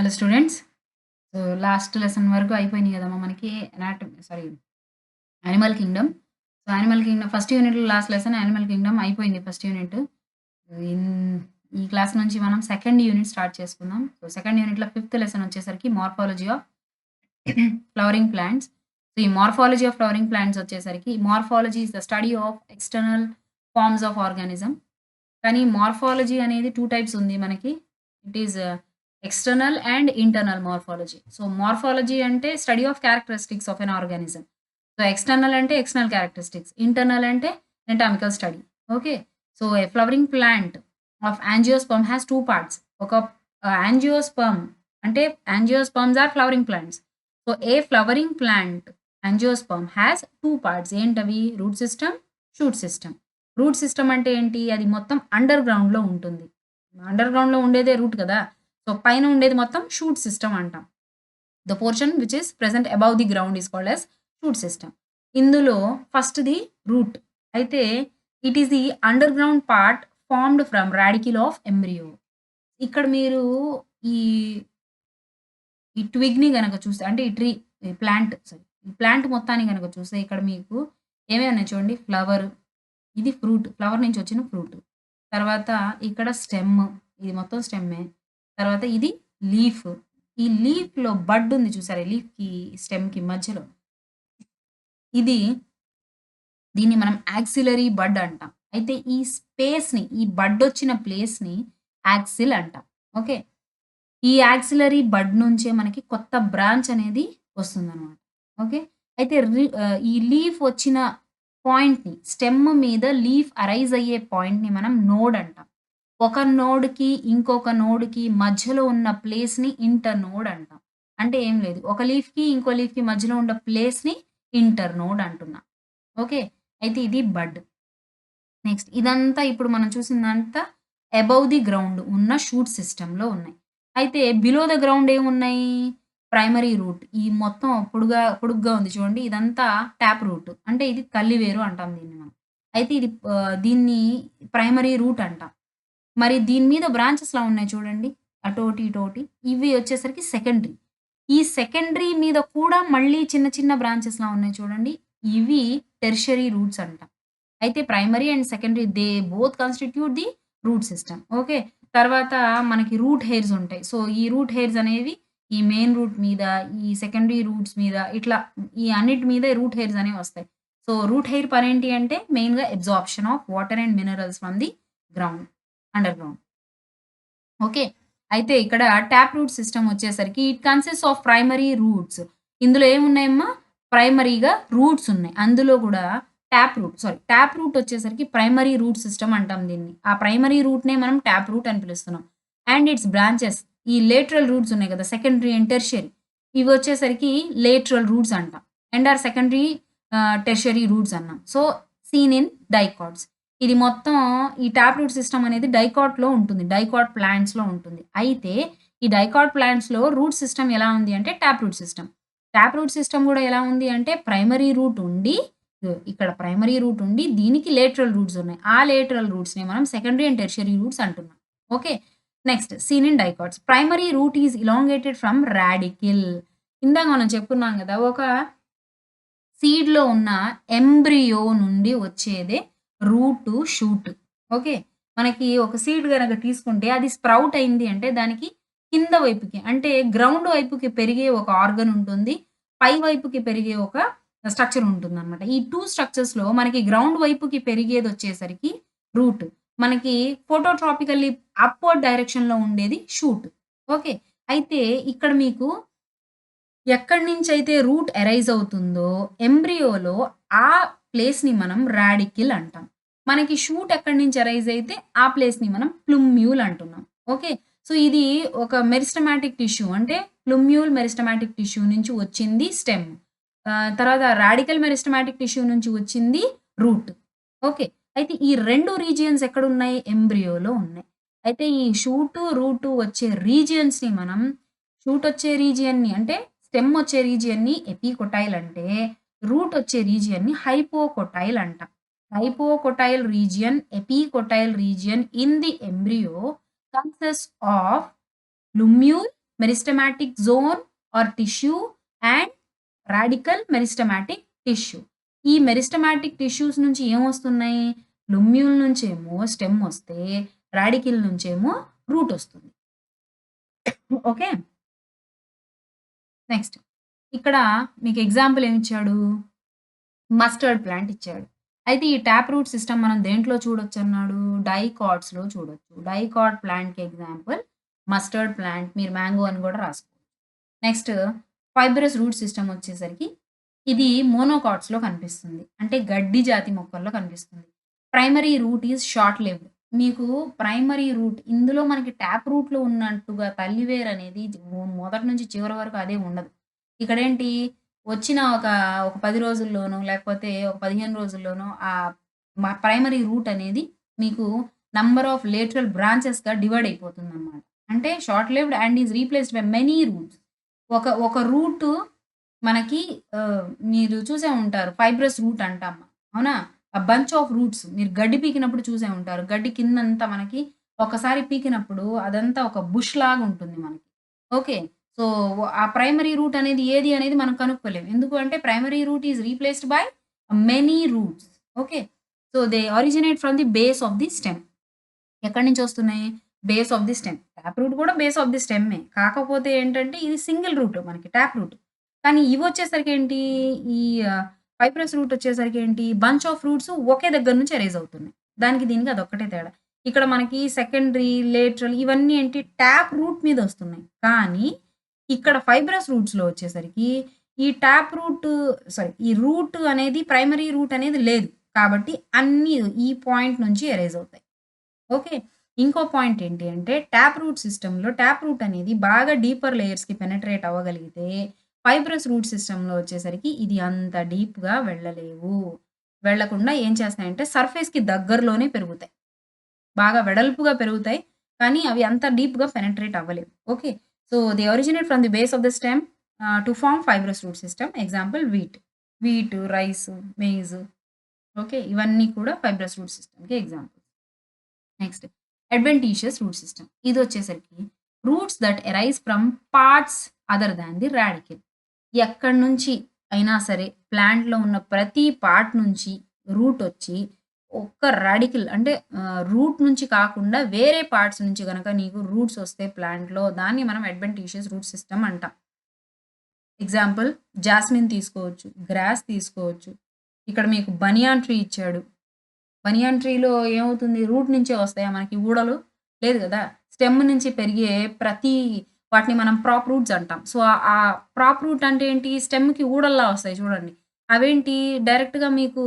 Hello students. So, last lesson వరకు అయిపోయినాయి కదమ్మా మనకి animal kingdom. So, animal kingdom first యూనిట్‌లో లాస్ట్ లెసన్ యానిమల్ కింగ్డమ్ అయిపోయింది ఫస్ట్ యూనిట్. ఇన్ ఈ క్లాస్ నుంచి మనం సెకండ్ యూనిట్ స్టార్ట్ చేసుకుందాం. సో, సెకండ్ యూనిట్‌లో ఫిఫ్త్ లెసన్ వచ్చేసరికి morphology of flowering plants. So, ఈ మార్ఫాలజీ ఆఫ్ ఫ్లవరింగ్ ప్లాంట్స్ వచ్చేసరికి morphology is the study of external forms of organism. కానీ మార్ఫాలజీ అనేది 2 టైప్స్ ఉంది మనకి. It is external and internal morphology. So, morphology అంటే study of characteristics of an organism. So, external అంటే external characteristics. Internal అంటే anatomical study. Okay. So, a flowering plant of angiosperm has 2 parts. ఒక angiosperm అంటే angiosperms are flowering plants. So, a flowering plant angiosperm has 2 parts. ఏంటవి? Root system, shoot system. Root system అంటే ఏంటి? అది మొత్తం under గ్రౌండ్‌లో ఉంటుంది. అండర్ గ్రౌండ్‌లో ఉండేదే రూట్ కదా! సో, పైన ఉండేది మొత్తం షూట్ సిస్టమ్ అంటాం. The portion which is present above the ground is called as shoot system. ఇందులో ఫస్ట్‌ది రూట్. అయితే it is the under ground part formed from radicle of embryo. ఇక్కడ మీరు ఈ, ఈ ట్విగ్‌ని గనక చూస్తే అంటే ఈ ప్లాంట్ మొత్తాన్ని గనక చూస్తే ఇక్కడ మీకు ఏమేమి ఉన్నాయి చూడండి. ఫ్లవర్, ఇది ఫ్రూట్. ఫ్లవర్ నుంచి వచ్చిన ఫ్రూట్. తర్వాత ఇక్కడ స్టెమ్. ఇది మొత్తం స్టెమ్మే. తర్వాత ఇది లీఫ్. ఈ లీఫ్‌లో బడ్ ఉంది చూసారా? లీఫ్‌కి, స్టెమ్‌కి మధ్యలో. ఇది దీన్ని మనం యాక్సిలరీ బడ్ అంటాం. అయితే ఈ స్పేస్‌ని, ఈ బడ్ వచ్చిన ప్లేస్‌ని యాక్సిల్ అంటాం. ఓకే. ఈ యాక్సిలరీ బడ్ నుంచే మనకి కొత్త బ్రాంచ్ అనేది వస్తుందనమాట. ఓకే. అయితే ఈ లీఫ్ వచ్చిన పాయింట్‌ని, స్టెమ్ మీద లీఫ్ అరైజ్ అయ్యే పాయింట్‌ని మనం నోడ్ అంటాం. ఒక నోడ్‌కి, ఇంకొక నోడ్‌కి మధ్యలో ఉన్న ప్లేస్‌ని ఇంటర్ నోడ్ అంటాం. అంటే ఏం లేదు. ఒక లీఫ్‌కి, ఇంకో లీఫ్‌కి మధ్యలో ఉన్న ప్లేస్‌ని ఇంటర్ నోడ్ అంటున్నాం. ఓకే. అయితే ఇది బడ్. నెక్స్ట్ ఇదంతా ఇప్పుడు మనం చూసిందంతా అబౌవ్ ది గ్రౌండ్ ఉన్న షూట్ సిస్టమ్‌లో ఉన్నాయి. అయితే బిలో ద గ్రౌండ్ ఏమున్నాయి? Primary root. ఈ మొత్తం పొడుగ్గా ఉంది చూడండి. ఇదంతా టాప్ రూట్. అంటే ఇది తల్లివేరు అంటాం దీన్ని మనం. అయితే ఇది దీన్ని ప్రైమరీ రూట్ అంటాం. మరి దీని మీద బ్రాంచెస్‌లా ఉన్నాయి చూడండి. అటోటి, ఇటోటి. ఇవి వచ్చేసరికి సెకండరీ. ఈ సెకండరీ మీద కూడా మళ్ళీ చిన్న చిన్న బ్రాంచెస్‌లా ఉన్నాయి చూడండి. ఇవి టెర్షియరీ రూట్స్ అంటాం. అయితే primary and secondary they both constitute the root system. Okay. తర్వాత మనకి రూట్ హెయిర్స్ ఉంటాయి. సో, ఈ రూట్ హెయిర్స్ అనేవి ఈ మెయిన్ రూట్ మీద, ఈ సెకండరీ రూట్స్ మీద ఇట్లా ఈ అన్నిటి మీద రూట్ హెయిర్స్ అనేవి వస్తాయి. సో, రూట్ హెయిర్ పనేంటి అంటే మెయిన్‌గా absorption of water and minerals from the ground, under ground. Okay. అయితే ఇక్కడ టాప్ రూట్ సిస్టమ్ వచ్చేసరికి it consists of primary roots. ఇందులో ఏమున్నాయమ్మా? ప్రైమరీగా రూట్స్ ఉన్నాయి. అందులో కూడా టాప్ రూట్ వచ్చేసరికి ప్రైమరీ రూట్ సిస్టమ్ అంటాం దీన్ని. ఆ ప్రైమరీ రూట్‌నే మనం టాప్ రూట్ అని పిలుస్తున్నాం. అండ్ ఇట్స్ బ్రాంచెస్, ఈ లేటరల్ రూట్స్ ఉన్నాయి కదా! Secondary and tertiary. ఇవి వచ్చేసరికి లేటరల్ రూట్స్ అంటాం. And are secondary tertiary roots అన్నాం. So, seen in dicots. ఇది మొత్తం ఈ టాప్ రూట్ సిస్టమ్ అనేది డైకాట్‌లో ఉంటుంది. డైకాట్ ప్లాంట్స్‌లో ఉంటుంది. అయితే ఈ డైకాట్ ప్లాంట్స్‌లో రూట్ సిస్టమ్ ఎలా ఉంది అంటే top root system. Top root system గూడా ఎలా ఉంది అంటే ప్రైమరీ రూట్ ఉండి, ఇక్కడ ప్రైమరీ రూట్ ఉండి దీనికి లేటరల్ రూట్స్ ఉన్నాయి. ఆ లేటరల్ రూట్స్‌ని మనం సెకండరీ అండ్ టెర్షియరీ రూట్స్ అంటున్నాం. Okay. Next seen in dicots. Primary root is elongated from radicle. ఇందాక మనం చెప్పుకున్నాం గదా! ఒక సీడ్‌లో ఉన్న ఎంబ్రియో నుండి వచ్చేదే రూటు, షూట్. ఓకే. మనకి ఒక సీడ్ గనక తీసుకుంటే అది స్ప్రౌట్ అయింది అంటే దానికి కింద వైపుకి అంటే గ్రౌండ్ వైపుకి పెరిగే ఒక ఆర్గాన్ ఉంటుంది. పై వైపుకి పెరిగే ఒక స్ట్రక్చర్ ఉంటుందనమాట. ఈ 2 స్ట్రక్చర్స్‌లో మనకి గ్రౌండ్ వైపుకి పెరిగేదొచ్చేసరికి రూట్. మనకి ఫోటోట్రాపికల్లీ అప్‌వర్డ్ డైరెక్షన్‌లో ఉండేది షూట్. ఓకే. అయితే ఇక్కడ మీకు ఎక్కడి నుంచైతే రూట్ అరైజ్ అవుతుందో ఎంబ్రియోలో ఆ ప్లేస్‌ని మనం రాడికిల్ అంటాం. మనకి షూట్ ఎక్కడి నుంచి అరైజ్ అయితే ఆ ప్లేస్‌ని మనం ప్లూమ్యూల్ అంటున్నాం. ఓకే. సో, ఇది ఒక మెరిస్టమాటిక్ టిష్యూ అంటే ప్లూమ్యూల్ మెరిస్టమాటిక్ టిష్యూ నుంచి వచ్చింది స్టెమ్. తర్వాత రాడికల్ మెరిస్టమాటిక్ టిష్యూ నుంచి వచ్చింది రూట్. ఓకే. అయితే ఈ 2 రీజియన్స్ ఎక్కడున్నాయి? ఎంబ్రియోలో ఉన్నాయి. అయితే ఈ రూటు వచ్చే రీజియన్స్‌ని మనం షూట్ వచ్చే రీజియన్‌ని అంటే స్టెమ్ వచ్చే రీజియన్‌ని ఎపికొటైల్ అంటే, రూట్ వచ్చే రీజియన్‌ని హైపోకొటైల్ అంటాం. Hypocotyl region, epicotyl region in the embryo consists of plumule meristematic zone or tissue and radical meristematic tissue. ఈ మెరిస్టమాటిక్ టిష్యూస్ నుంచి ఏమొస్తున్నాయి? లుమ్యూల్ నుంచేమో స్టెమ్ వస్తే, రాడికిల్ నుంచేమో రూట్ వస్తుంది. ఓకే. నెక్స్ట్ ఇక్కడ మీకు ఎగ్జాంపుల్ ఏమిచ్చాడు? మస్టర్డ్ ప్లాంట్ ఇచ్చాడు. అయితే ఈ టాప్ రూట్ సిస్టమ్ మనం దేంట్లో చూడొచ్చన్నాడు? డైకాట్స్‌లో చూడొచ్చు. డైకాట్ ప్లాంట్‌కి ఎగ్జాంపుల్ మస్టర్డ్ ప్లాంట్. మీరు మ్యాంగో అని గూడా రాసుకోవచ్చు. నెక్స్ట్ ఫైబరస్ రూట్ సిస్టమ్ వచ్చేసరికి ఇది మోనోకాట్స్‌లో కనిపిస్తుంది. అంటే గడ్డి జాతి మొక్కల్లో కనిపిస్తుంది. Primary root is short lived. మీకు ప్రైమరీ రూట్ ఇందులో మనకి టాప్ రూట్‌లో ఉన్నట్టుగా తల్లి వేరు అనేది మొదటి నుంచి చివరి వరకు అదే ఉండదు. ఇక్కడేంటి వచ్చిన ఒక 10 రోజుల్లోనో, లేకపోతే ఒక 15 రోజుల్లోనో ప్రైమరీ రూట్ అనేది మీకు నంబర్ ఆఫ్ లేటరల్ బ్రాంచెస్‌గా డివైడ్ అయిపోతుందనమాట. అంటే short lived and is replaced by many roots. ఒక రూటు మనకి మీరు చూసే ఉంటారు. ఫైబ్రస్ రూట్ అంటాం. అవునా? ఆ బంచ్ ఆఫ్ రూట్స్ మీరు గడ్డి పీకినప్పుడు చూసే ఉంటారు. గడ్డి కిందంతా మనకి ఒకసారి పీకినప్పుడు అదంతా ఒక బుష్ లాగా ఉంటుంది మనకి. ఓకే. సో, ఆ ప్రైమరీ రూట్ అనేది ఏది అనేది మనం కనుక్కోలేం. ఎందుకు అంటే primary root is replaced by many roots. Okay. So, they originate from the base of the stem. ఎక్కడి నుంచొస్తున్నాయి? Base of the stem. Tap root కూడా బేస్ ఆఫ్ ది స్టెమ్మే. కాకపోతే ఏంటంటే ఇది సింగిల్ రూట్ మనకి టాప్ రూట్. కానీ ఇవొచ్చేసరికేంటి ఈ ఫైబ్రస్ రూట్ వచ్చేసరికేంటి బంచ్ ఆఫ్ రూట్స్ ఒకే దగ్గర నుంచి అరైజ్ అవుతున్నాయి. దానికి దీనికి అదొక్కటే తేడా. ఇక్కడ మనకి సెకండరీ, లేటరల్ ఇవన్నీ ఏంటి టాప్ రూట్ మీద వస్తున్నాయి. కానీ ఇక్కడ ఫైబ్రస్ రూట్స్‌లో వచ్చేసరికి ఈ టాప్ రూట్ ఈ రూట్ అనేది ప్రైమరీ రూట్ అనేది లేదు. కాబట్టి అన్నీ ఈ పాయింట్ నుంచి అరైజ్ అవుతాయి. ఓకే. ఇంకో పాయింట్ ఏంటి అంటే టాప్ రూట్ సిస్టమ్‌లో టాప్ రూట్ అనేది బాగా డీపర్ లేయర్స్‌కి పెనెట్రేట్ అవ్వగలిగితే, ఫైబ్రస్ రూట్ సిస్టమ్‌లో వచ్చేసరికి ఇది అంత డీప్‌గా వెళ్ళలేవు. వెళ్ళకుండా ఏం చేస్తాయంటే సర్ఫేస్‌కి దగ్గరలోనే పెరుగుతాయి. బాగా వెడల్పుగా పెరుగుతాయి. కానీ అవి అంత డీప్‌గా పెనెట్రేట్ అవ్వలేవు. Okay. So, they originate from the base of the stem to form fibrous root system. Example wheat. Wheat, rice, maize okay. ఇవన్నీ కూడా ఫైబ్రస్ రూట్ సిస్టమ్‌కి example. Next adventitious root system. ఇదొచ్చేసరికి roots that arise from parts other than the radical. ఎక్కడి నుంచి అయినా సరే ప్లాంట్‌లో ఉన్న ప్రతి పార్ట్ నుంచి రూట్ ఒచ్చి ఒక్క రాడికల్ అంటే రూట్ నుంచి కాకుండా వేరే పార్ట్స్ నుంచి గనక నీకు రూట్స్ ఒస్తే ప్లాంట్‌లో దాన్ని మనం అడ్వెంటీషియస్ రూట్ సిస్టమ్ అంటాం. ఎగ్జాంపుల్ జాస్మిన్ తీసుకోవచ్చు. గ్రాస్ తీసుకోవచ్చు. ఇక్కడ మీకు బనియాన్ ట్రీ ఇచ్చాడు. బనియాన్ ట్రీలో ఏమవుతుంది? రూట్ నుంచే వస్తాయా మనకి ఊడలు? లేదు గదా! స్టెమ్ నుంచి పెరిగే ప్రతి వాటిని మనం ప్రాప్ రూట్స్ అంటాం. సో, ఆ ప్రాప్ రూట్ అంటే ఏంటి? స్టెమ్‌కి ఊడల్లా వస్తాయి చూడండి. అవేంటి డైరెక్ట్‌గా మీకు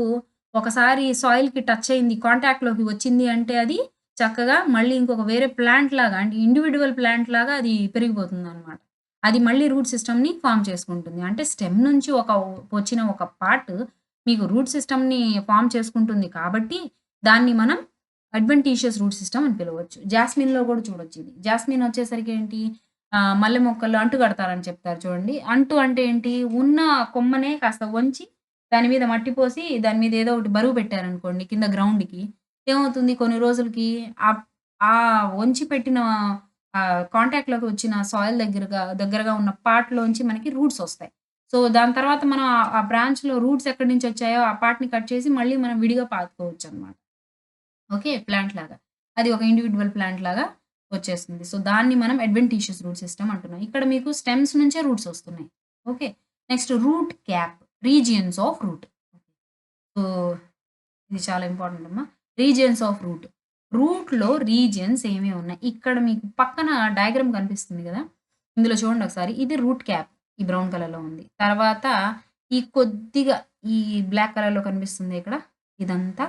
ఒకసారి సాయిల్‌కి టచ్ అయింది, కాంటాక్ట్‌లోకి వచ్చింది అంటే అది చక్కగా మళ్ళీ ఇంకొక వేరే ప్లాంట్ లాగా అంటే ఇండివిడ్యువల్ ప్లాంట్ లాగా అది పెరిగిపోతుందనమాట. అది మళ్ళీ రూట్ సిస్టమ్‌ని ఫార్మ్ చేసుకుంటుంది. అంటే స్టెమ్ నుంచి వచ్చిన ఒక పార్ట్ మీకు రూట్ సిస్టమ్‌ని ఫార్మ్ చేసుకుంటుంది కాబట్టి, దాన్ని మనం అడ్వెంటీషియస్ రూట్ సిస్టమ్ అని పిలవచ్చు. జాస్మిన్‌లో గూడా చూడొచ్చిది. జాస్మిన్ వచ్చేసరికి ఏంటి మల్లె మొక్కలు అంటు కడతారని చెప్తారు చూడండి. అంటు అంటే ఏంటి? ఉన్న కొమ్మనే కాస్త వంచి, దాని మీద మట్టి పోసి, దాని మీద ఏదో ఒకటి బరువు పెట్టారనుకోండి కింద గ్రౌండ్‌కి. ఏమవుతుంది కొన్ని రోజులకి ఆహ్, ఆ వంచి పెట్టిన కాంటాక్ట్‌లోకి వచ్చిన సాయిల్ దగ్గరగా ఉన్న పార్ట్‌లోంచి మనకి రూట్స్ ఒస్తాయి. సో, దాని తర్వాత మనం ఆ బ్రాంచ్‌లో రూట్స్ ఎక్కడి నుంచొచ్చాయో ఆ పార్ట్‌ని కట్ చేసి మళ్ళీ మనం విడిగా పాతుకోవచ్చనమాట. ఓకే. ప్లాంట్ లాగా. అది ఒక ఇండివిడ్యువల్ ప్లాంట్ లాగా వచ్చేస్తుంది. సో, దాన్ని మనం అడ్వెంటీషియస్ రూట్ సిస్టమ్ అంటున్నాం. ఇక్కడ మీకు స్టెమ్స్ నుంచే రూట్స్ వస్తున్నాయి. Okay. Next root cap. Regions of root. So, ఇది చాలా ఇంపార్టెంట్ అమ్మా. Regions of root. రూట్‌లో రీజియన్స్ ఏమేమి ఉన్నాయి? ఇక్కడ మీకు పక్కన డయాగ్రామ్ కనిపిస్తుంది గదా! ఇందులో చూడండి ఒకసారి. ఇది రూట్ క్యాప్. ఈ బ్రౌన్ కలర్‌లో ఉంది. తర్వాత ఈ కొద్దిగా ఈ బ్లాక్ కలర్‌లో కనిపిస్తుంది ఇక్కడ. ఇదంతా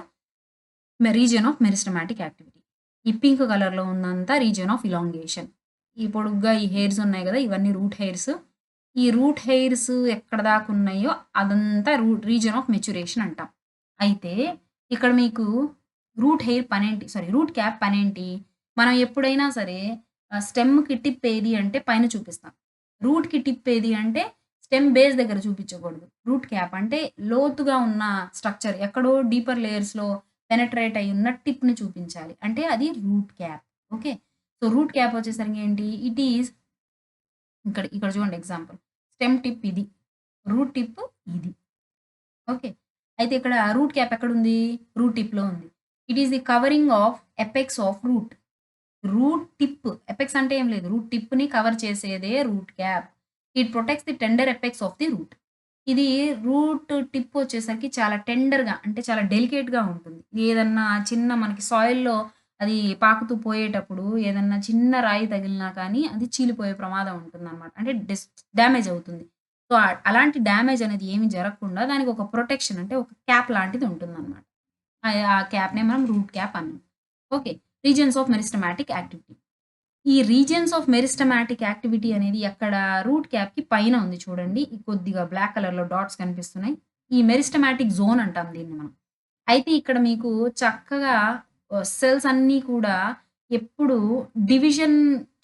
రీజియన్ ఆఫ్ మెరిస్టమాటిక్ యాక్టివిటీ. ఈ పింక్ కలర్‌లో ఉన్నంతా రీజియన్ ఆఫ్ ఎలాంగేషన్. ఈ పొడుగ్గా ఈ హెయిర్స్ ఉన్నాయి గదా! ఇవన్నీ రూట్ హెయిర్స్. ఈ రూట్ హెయిర్స్ ఎక్కడ దాకా ఉన్నాయో అదంతా రీజియన్ ఆఫ్ మెచ్యురేషన్ అంటాం. అయితే ఇక్కడ మీకు రూట్ క్యాప్ పనేంటి? మనం ఎప్పుడైనా సరే స్టెమ్‌కి టిప్ ఏది అంటే పైన చూపిస్తాం. రూట్‌కి టిప్ ఏది అంటే స్టెమ్ బేస్ దగ్గర చూపించకూడదు. రూట్ క్యాప్ అంటే లోతుగా ఉన్న స్ట్రక్చర్ ఎక్కడో డీపర్ లేయర్స్‌లో పెనెట్రేట్ అయ్యున్న టిప్‌ని చూపించాలి. అంటే అది root cap. Okay. So, root cap వచ్చేసరికి ఏంటి? ఇట్ ఈస్ ఇక్కడ చూడండి ఎగ్జాంపుల్. స్టెమ్ టిప్ ఇది. రూట్ టిప్ ఇది. ఓకే. అయితే ఇక్కడ రూట్ క్యాప్ ఎక్కడుంది? రూట్ టిప్‌లో ఉంది. It is the covering of apex of root. Root tip apex అంటే ఏం లేదు. రూట్ టిప్‌ని కవర్ చేసేదే root cap. It protects the tender apex of the root. ఇది రూట్ టిప్ వచ్చేసరికి చాలా టెండర్‌గా అంటే చాలా డెలికేట్‌గా ఉంటుంది. ఏదన్నా చిన్న మనకి సాయిల్‌లో అది పాకుతూ పోయేటప్పుడు ఏదన్నా చిన్న రాయి తగిలినా కానీ అది చీలిపోయే ప్రమాదం ఉంటుందనమాట. అంటే డ్యామేజ్ అవుతుంది. సో, అలాంటి డ్యామేజ్ అనేది ఏమి జరగకుండా దానికి ఒక ప్రొటెక్షన్ అంటే ఒక క్యాప్ లాంటిది ఉంటుందనమాట. ఆ క్యాప్‌నే మనం రూట్ క్యాప్ అన్నాం. Okay. Regions of meristematic activity. ఈ రీజియన్స్ ఆఫ్ మెరిస్టమాటిక్ యాక్టివిటీ అనేది ఎక్కడ రూట్ క్యాప్‌కి పైన ఉంది చూడండి. ఈ కొద్దిగా బ్లాక్ కలర్‌లో డాట్స్ కనిపిస్తున్నాయి. ఈ మెరిస్టమాటిక్ జోన్ అంటాం దీన్ని మనం. అయితే ఇక్కడ మీకు చక్కగా సెల్స్ అన్నీ కూడా ఎప్పుడు డివిజన్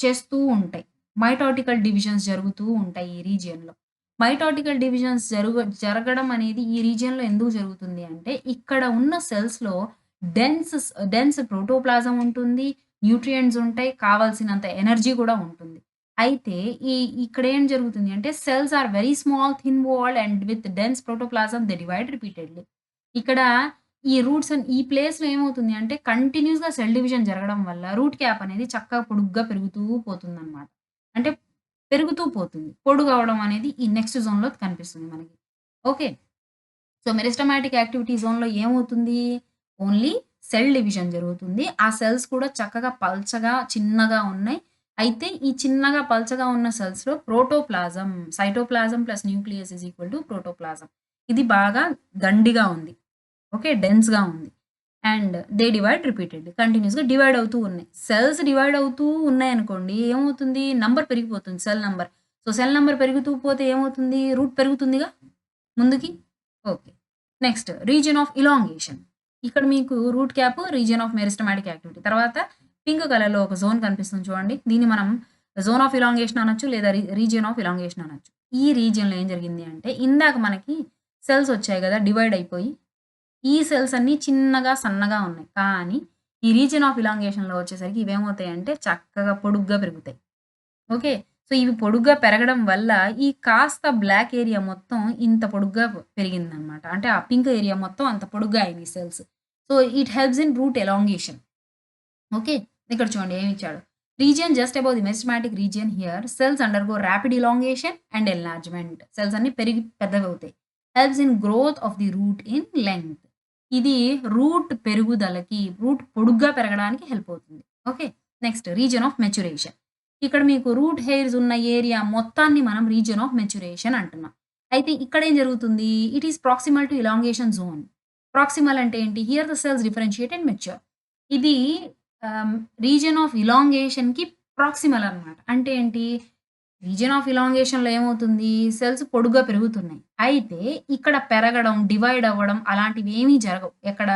చేస్తూ ఉంటాయి. మైటోటికల్ డివిజన్స్ జరుగుతూ ఉంటాయి ఈ రీజియన్‌లో. మైటోటికల్ డివిజన్స్ జరగడం అనేది ఈ రీజియన్‌లో ఎందుకు జరుగుతుంది అంటే, ఇక్కడ ఉన్న సెల్స్‌లో డెన్స్ ప్రోటోప్లాజం ఉంటుంది. న్యూట్రియంట్స్ ఉంటాయి. కావాల్సినంత ఎనర్జీ కూడా ఉంటుంది. అయితే ఈ ఇక్కడేం జరుగుతుంది అంటే cells are very small, thin walled and with dense protoplasm they divide repeatedly. ఇక్కడ ఈ ఈ ప్లేస్‌లో ఏమవుతుంది అంటే కంటిన్యూయస్‌గా సెల్ డివిజన్ జరగడం వల్ల రూట్ క్యాప్ అనేది చక్కగా పొడుగ్గా పెరుగుతూ పోతుందనమాట. అంటే పెరుగుతూ పోతుంది. పొడుగవ్వడం అనేది ఈ నెక్స్ట్ జోన్‌లో కనిపిస్తుంది మనకి. ఓకే. సో, మెరిస్టమాటిక్ యాక్టివిటీ జోన్‌లో ఏమవుతుంది? ఓన్లీ సెల్ డివిజన్ జరుగుతుంది. ఆ సెల్స్ కూడా చక్కగా పల్చగా, చిన్నగా ఉన్నాయి. అయితే ఈ చిన్నగా, పల్చగా ఉన్న సెల్స్‌లో protoplasm, cytoplasm plus nucleus is equal to protoplasm. ఇది బాగా దండిగా ఉంది. ఓకే. డెన్స్‌గా ఉంది. And they divide repeatedly. కంటిన్యూయస్‌గా డివైడ్ అవుతూ ఉన్నాయి. సెల్స్ డివైడ్ అవుతూ ఉన్నాయనుకోండి ఏమవుతుంది? నంబర్ పెరిగిపోతుంది cell number. So, cell number పెరుగుతూ పోతే ఏమవుతుంది? రూట్ పెరుగుతుందిగా ముందుకి. Okay. Next region of elongation. ఇక్కడ మీకు root cap, region of meristematic activity. తర్వాత పింక్ కలర్‌లో ఒక జోన్ కనిపిస్తుంది చూడండి. దీన్ని మనం జోన్ ఆఫ్ ఇలాంగేషన్ అనొచ్చు లేదా రీజియన్ ఆఫ్ ఇలాంగేషన్ అనొచ్చు. ఈ రీజియన్‌లో ఏం జరిగింది అంటే ఇందాక మనకి సెల్స్ వచ్చాయి గదా! డివైడ్ అయిపోయి. ఈ సెల్స్ అన్నీ చిన్నగా, సన్నగా ఉన్నాయి. కానీ ఈ రీజియన్ ఆఫ్ ఇలాంగేషన్‌లో వచ్చేసరికి ఇవేమవుతాయంటే చక్కగా పొడుగ్గా పెరుగుతాయి. ఓకే. సో, ఇవి పొడుగ్గా పెరగడం వల్ల ఈ కాస్త బ్లాక్ ఏరియా మొత్తం ఇంత పొడుగ్గా పెరిగిందనమాట. అంటే ఆ పింక్ ఏరియా మొత్తం అంత పొడుగ్గా అయింది cells. So, it helps in root elongation. Okay. ఇక్కడ చూడండి ఏమిచ్చాడో. Region just above the meristematic region here cells undergo rapid elongation and enlargement. Cells అన్నీ పెరిగి పెద్దగవుతాయి. Helps in growth of the root in length. ఇది రూట్ పెరుగుదలకి, root పొడుగ్గా పెరగడానికి హెల్ప్ అవుతుంది. Okay. Next region of maturation. ఇక్కడ మీకు రూట్ హెయిర్స్ ఉన్న ఏరియా మొత్తాన్ని మనం రీజియన్ ఆఫ్ మెచ్యురేషన్ అంటున్నాం. అయితే ఇక్కడేం జరుగుతుంది? It is proximal to elongation zone. Proximal అంటే ఏంటి? Here the cells differentiate and mature. ఇది ఆహ్, రీజియన్ ఆఫ్ ఇలాంగేషన్‌కి ప్రాక్సిమల్ అనమాట. అంటే ఏంటి? రీజియన్ ఆఫ్ ఇలాంగేషన్‌లో ఏమవుతుంది? సెల్స్ పొడుగ్గా పెరుగుతున్నాయి. అయితే ఇక్కడ పెరగడం, డివైడ్ అవ్వడం అలాంటివి ఏమీ జరగవు. ఎక్కడ?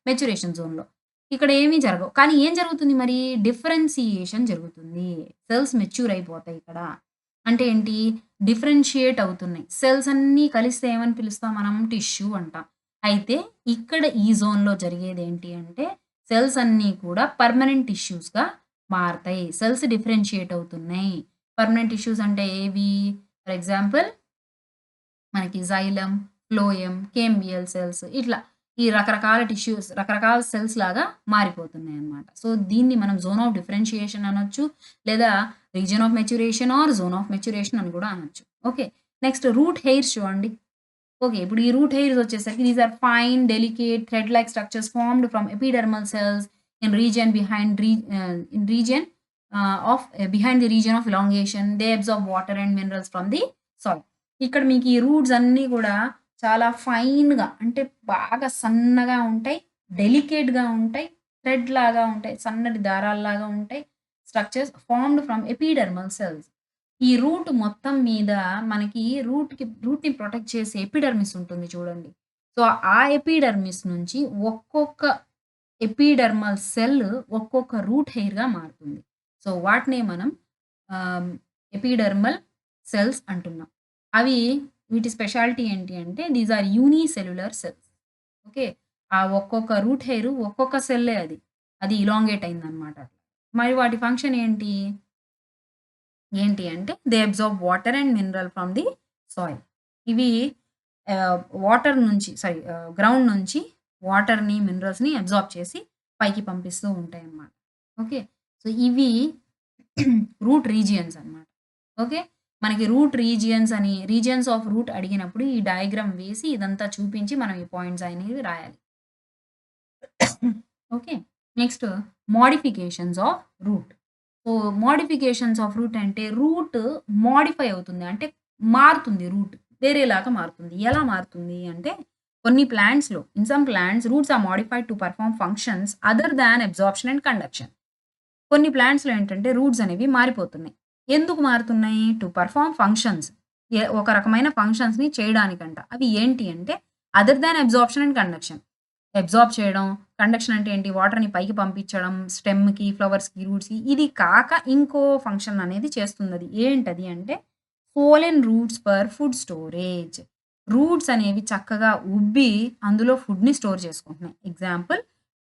మెచ్యురేషన్ జోన్‌లో. ఇక్కడ ఏమీ జరగవు. కానీ ఏం జరుగుతుంది మరి? డిఫరెన్షియేషన్ జరుగుతుంది. సెల్స్ మెచ్యూర్ అయిపోతాయి ఇక్కడ. అంటే ఏంటి? డిఫరెన్షియేట్ అవుతున్నాయి. సెల్స్ అన్నీ కలిస్తే ఏమని పిలుస్తాం మనం? టిష్యూ అంటాం. అయితే ఇక్కడ ఈ జోన్‌లో జరిగేదేంటి అంటే సెల్స్ అన్నీ కూడా పర్మనెంట్ టిష్యూస్‌గా మారతాయి. సెల్స్ డిఫరెన్షియేట్ అవుతున్నాయి. పర్మనెంట్ టిష్యూస్ అంటే ఏవి? ఫర్ ఎగ్జాంపుల్ మనకి జైలమ్, ఫ్లోయమ్, కేంబియల్ సెల్స్ ఇట్లా ఈ రకరకాల టిష్యూస్, రకరకాల సెల్స్ లాగా మారిపోతున్నాయన్నమాట. సో, దీన్ని మనం జోన్ ఆఫ్ డిఫరెన్షియేషన్ అనొచ్చు. లేదా region of maturation or zone of maturation అని కూడా అనొచ్చు. ఓకే. నెక్స్ట్ రూట్ హెయిర్స్ చూడండి. ఓకే. ఇప్పుడు ఈ రూట్ హెయిర్స్ వచ్చేసరికి these are fine, delicate thread like structures formed from epidermal cells in region behind the region of elongation. They absorb water and minerals from the soil. ఇక్కడ మీకు ఈ roots అన్నీ కూడా చాలా ఫైన్‌గా అంటే బాగా సన్నగా ఉంటాయి. డెలికేట్‌గా ఉంటాయి. థ్రెడ్ లాగా ఉంటాయి. సన్నటి దారాల్లాగా ఉంటాయి. Structures formed from epidermal cells. ఈ రూట్ మొత్తం మీద మనకి రూట్‌ని ప్రొటెక్ట్ చేసే ఎపిడెర్మిస్ ఉంటుంది చూడండి. సో, ఆ ఎపిడెర్మిస్ నుంచి ఒక్కొక్క ఎపిడెర్మల్ సెల్ ఒక్కొక్క రూట్ హెయిర్‌గా మారుతుంది. సో, వాటినే మనం ఆహ్, ఎపిడెర్మల్ సెల్స్ అంటున్నాం. అవి వీటి స్పెషాలిటీ ఏంటి అంటే these are unicellular cells. Okay. ఆ ఒక్కొక్క రూట్ హెయిర్ ఒక్కొక్క సెల్లే అది. అది ఇలాంగేట్ అయిందన్నమాట. మరి వాటి ఫంక్షన్ ఏంటి? ఏంటి అంటే they absorb water and mineral from the soil. ఇవి వాటర్ నుంచి గ్రౌండ్ నుంచి వాటర్‌ని, మినరల్స్‌ని అబ్జార్బ్ చేసి పైకి పంపిస్తూ ఉంటాయన్నమాట. ఓకే. సో, ఇవి రూట్ రీజియన్స్ అన్నమాట. ఓకే. మనకి రీజియన్స్ ఆఫ్ రూట్ అడిగినప్పుడు ఈ డయాగ్రామ్ వేసి ఇదంతా చూపించి మనం ఈ పాయింట్స్ అనేవి రాయాలి. Okay. Next modifications of root. So, modifications of root అంటే రూట్ మోడిఫై అవుతుంది. అంటే మారుతుంది రూట్. వేరేలాగా మారుతుంది. ఎలా మారుతుంది అంటే కొన్ని ప్లాంట్స్‌లో in some plants roots are modified to perform functions other than absorption and conduction. కొన్ని ప్లాంట్స్‌లో ఏంటంటే రూట్స్ అనేవి మారిపోతున్నాయి. ఎందుకు మారుతున్నాయి? To perform functions. ఒక రకమైన ఫంక్షన్స్‌ని చేయడానికంట. అవి ఏంటి అంటే other than absorption and conduction. Absorb చేయడం, కండక్షన్ అంటే ఏంటి? వాటర్‌ని పైకి పంపించడం స్టెమ్‌కి, ఫ్లవర్స్‌కి, రూట్స్‌కి. ఇది కాక ఇంకో ఫంక్షన్ అనేది చేస్తుందది. ఏంటది అంటే swollen roots for food storage. Roots అనేవి చక్కగా ఉబ్బి అందులో ఫుడ్‌ని స్టోర్ చేసుకుంటున్నాయి. ఎగ్జాంపుల్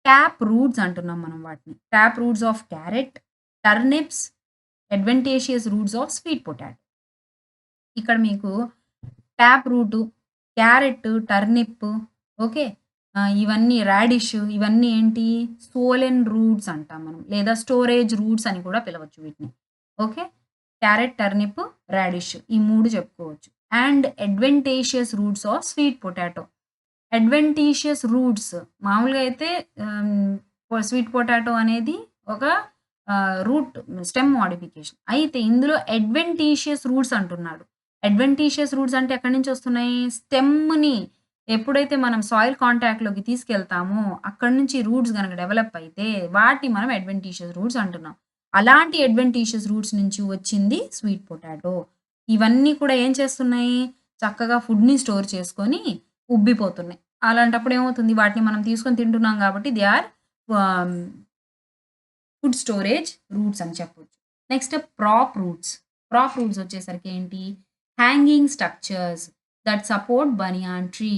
టాప్ రూట్స్ అంటున్నాం మనం వాటిని. Top roots of carrot, turnips, adventitious roots of sweet potato. ఇక్కడ మీకు top root, carrot, turnip okay. ఇవన్నీ రాడిష్ ఇవన్నీ ఏంటి సోలెన్ రూట్స్ అంటాం మనం. లేదా స్టోరేజ్ రూట్స్ అని కూడా పిలవచ్చు వీటిని. ఓకే. క్యారెట్, టర్నిప్, రాడిష్ ఈ 3 చెప్పుకోవచ్చు. And adventitious roots of sweet potato. Adventitious roots మామూలుగా అయితే స్వీట్ పొటాటో అనేది ఒక రూట్ స్టెమ్ మోడిఫికేషన్. అయితే ఇందులో అడ్వెంటీషియస్ రూట్స్ అంటున్నాడు. అడ్వెంటీషియస్ రూట్స్ అంటే ఎక్కడి నుంచి వస్తున్నాయి? స్టెమ్‌ని ఎప్పుడైతే మనం సాయిల్ కాంటాక్ట్‌లోకి తీసుకెళ్తామో అక్కడి నుంచి రూట్స్ గనక డెవలప్ అయితే వాటిని మనం అడ్వెంటీషియస్ రూట్స్ అంటున్నాం. అలాంటి అడ్వెంటీషియస్ రూట్స్ నుంచి వచ్చింది స్వీట్ పొటాటో. ఇవన్నీ కూడా ఏం చేస్తున్నాయి? చక్కగా ఫుడ్‌ని స్టోర్ చేసుకొని ఉబ్బిపోతున్నాయి. అలాంటప్పుడు ఏమవుతుంది? వాటిని మనం తీసుకొని తింటున్నాం కాబట్టి దే ఆర్ ఆహ్, ఫుడ్ స్టోరేజ్ రూట్స్ అని చెప్పొచ్చు. Next ప్రాప్ roots. ప్రాప్ రూట్స్ వచ్చేసరికి ఏంటి? Hanging structures that support Bunyan tree.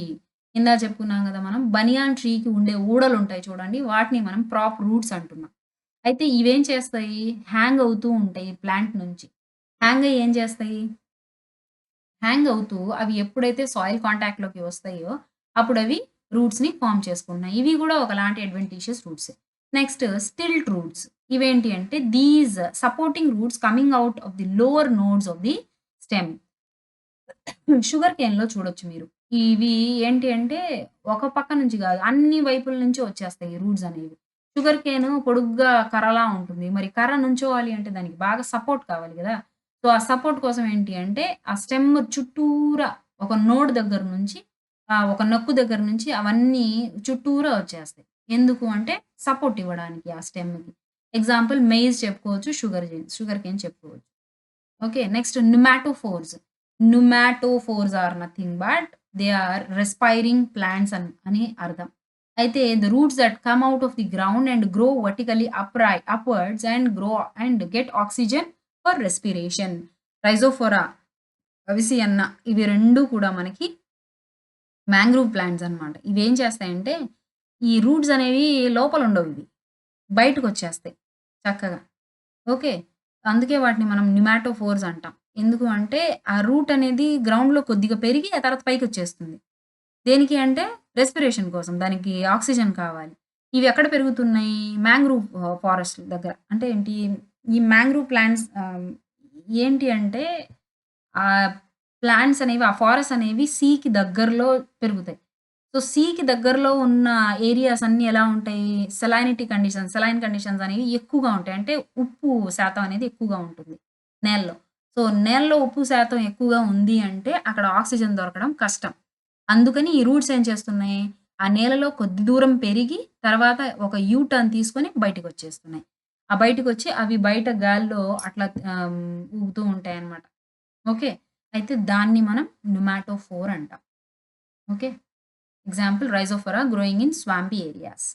ఇందాక చెప్పుకున్నాం గదా మనం. బనియాన్ ట్రీకి ఉండే ఊడలుంటాయి చూడండి. వాటిని మనం ప్రాప్ రూట్స్ అంటున్నాం. అయితే ఇవేం చేస్తాయి? హ్యాంగ్ అవుతూ ఉంటాయి ప్లాంట్ నుంచి. హ్యాంగ్ అయ్యి ఏం చేస్తాయి? హ్యాంగ్ అవుతూ అవి ఎప్పుడైతే సాయిల్ కాంటాక్ట్‌లోకి వస్తాయో, అప్పుడవి రూట్స్‌ని ఫార్మ్ చేసుకుంటున్నాయి. ఇవి గూడా ఒకలాంటి అడ్వెంటీషియస్ రూట్సే. Next stilt roots. ఇవేంటి అంటే these supporting roots coming out of the lower nodes of the stem. Sugar కేన్‌లో చూడొచ్చు మీరు. ఇవి ఏంటి అంటే ఒక పక్క నుంచి గాదు, అన్ని వైపుల నుంచి వచ్చేస్తాయి ఈ రూట్స్ అనేవి. షుగర్ కేను పొడుగ్గా కర్రలా ఉంటుంది. మరి కర్ర నుంచోవాలి అంటే దానికి బాగా సపోర్ట్ కావాలి గదా! సో, ఆ సపోర్ట్ కోసం ఏంటి అంటే ఆ స్టెమ్ చుట్టూరా ఒక నోడ్ దగ్గర నుంచి ఒక నొక్కు దగ్గర నుంచి అవన్నీ చుట్టూరా వచ్చేస్తాయి. ఎందుకు అంటే సపోర్ట్ ఇవ్వడానికి ఆ స్టెమ్‌కి. ఎగ్జాంపుల్ మెయిజ్ చెప్పుకోవచ్చు. షుగర్ కేన్ చెప్పుకోవచ్చు. Okay. Next pneumatophores. Pneumatophores are nothing but they are respiring plants అని అర్థం. అయితే the roots that come out of the ground and grow vertically upwards and grow and get oxygen for respiration. Rhizophora, Avicennia ఇవి 2 కూడా మనకి mangrove plants అన్నమాట. ఇవేం చేస్తాయంటే ఈ రూట్స్ అనేవి లోపలుండవు ఇవి. బయటకొచ్చేస్తాయి చక్కగా. ఓకే. అందుకే వాటిని మనం న్యూమాటోఫోర్స్ అంటాం. ఎందుకు అంటే, ఆ రూట్ అనేది గ్రౌండ్‌లో కొద్దిగా పెరిగి, ఆ తర్వాత పైకొచ్చేస్తుంది. దేనికి అంటే, రెస్పిరేషన్ కోసం. దానికి ఆక్సిజన్ కావాలి. ఇవి ఎక్కడ పెరుగుతున్నాయి? మ్యాంగ్రూవ్ ఫారెస్ట్ దగ్గర. అంటే ఏంటి? ఈ మ్యాంగ్రూవ్ ప్లాంట్స్ ఏంటి అంటే, ఆ ప్లాంట్స్ అనేవి, ఆ ఫారెస్ట్ అనేవి సీకి దగ్గరలో పెరుగుతాయి. సో, సీకి దగ్గరలో ఉన్న ఏరియాస్ అన్నీ ఎలా ఉంటాయి? సెలైన్ కండిషన్స్ అనేవి ఎక్కువగా ఉంటాయి. అంటే ఉప్పు శాతం అనేది ఎక్కువగా ఉంటుంది నేలలో. సో, నేలలో ఉప్పు శాతం ఎక్కువగా ఉంది అంటే అక్కడ ఆక్సిజన్ దొరకడం కష్టం. అందుకని ఈ రూట్స్ ఏం చేస్తున్నాయి? ఆ నేలలో కొద్ది దూరం పెరిగి తర్వాత ఒక యూ టర్న్ తీసుకొని బయటికొచ్చేస్తున్నాయి. ఆ బయటికొచ్చి అవి బయట గాలిలో అట్లా ఊగుతూ ఉంటాయన్నమాట. ఓకే. అయితే దాన్ని మనం న్యూమాటోఫోర్ అంటాం. Okay. Example Rhizophora growing in swampy areas.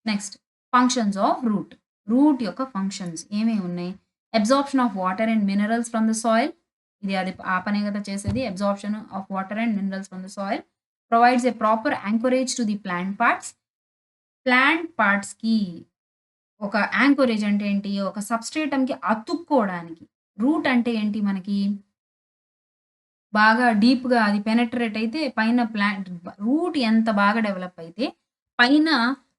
Next functions of root. Root యొక్క ఫంక్షన్స్ ఏమేమి ఉన్నాయి? Absorption of water and minerals from the soil. అది ఆ పనే కదా చేసేది. Absorption of water and minerals from the soil. Provides a proper anchorage to the plant parts. Plant పార్ట్స్‌కి ఒక యాంకోరేజ్ అంటే ఏంటి? ఒక సబ్‌స్ట్రేటమ్‌కి అతుక్కోవడానికి రూట్ అంటే ఏంటి మనకి? బాగా డీప్‌గా అది పెనెట్రేట్ అయితే పైన ప్లాంట్ రూట్ ఎంత బాగా డెవలప్ అయితే పైన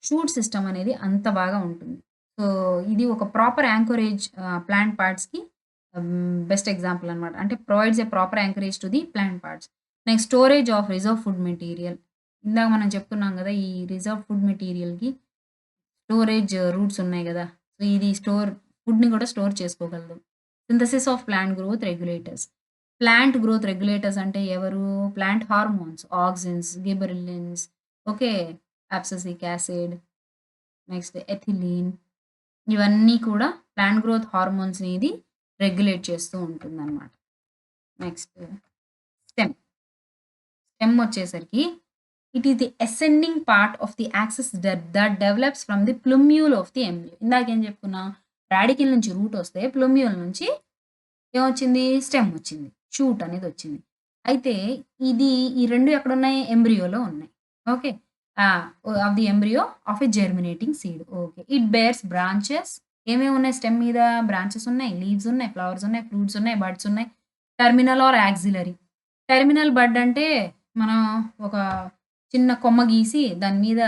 షూట్ సిస్టమ్ అనేది అంత బాగా ఉంటుంది. సో, ఇది ఒక ప్రాపర్ యాంకోరేజ్ ప్లాంట్ పార్ట్స్‌కి బెస్ట్ ఎగ్జాంపుల్ అన్నమాట. అంటే provides a proper anchorage to the plant parts. Next storage of reserve food material. ఇందాక మనం చెప్పుకున్నాం గదా! ఈ రిజర్వ్ ఫుడ్ మెటీరియల్‌కి స్టోరేజ్ రూట్స్ ఉన్నాయి గదా! సో, ఇది ఫుడ్‌ని గూడా స్టోర్ చేసుకోగలదు. Synthesis of plant growth regulators. Plant growth regulators అంటే ఎవరు? Plant hormones, auxins, gibberellins, okay. Abscisic acid, next ethylene ఇవన్నీ కూడా ప్లాంట్ గ్రోత్ హార్మోన్స్‌ని ఇది రెగ్యులేట్ చేస్తూ ఉంటుందన్నమాట. Next stem. స్టెమ్ వచ్చేసరికి it is the ascending part of the axis that develops from the plumule of the embryo. ఇందాకేం చెప్పుకున్నాం? Radicle నుంచి రూట్ వస్తే ప్లూమ్యూల్ నుంచి ఏమొచ్చింది? స్టెమ్ వచ్చింది. షూట్ అనేదొచ్చింది. అయితే ఇది ఈ 2 ఎక్కడున్నాయి? ఎంబ్రియోలో ఉన్నాయి. Okay. Of the embryo of a germinating seed. Okay. It bears branches ఏమేమున్నాయి స్టెమ్ మీద? బ్రాంచెస్ ఉన్నాయి, లీవ్స్ ఉన్నాయి, ఫ్లవర్స్ ఉన్నాయి, ఫ్రూట్స్ ఉన్నాయి, బడ్స్ ఉన్నాయి. Terminal or axillary. Terminal bud అంటే మనం ఒక చిన్న కొమ్మ గీసి దాని మీద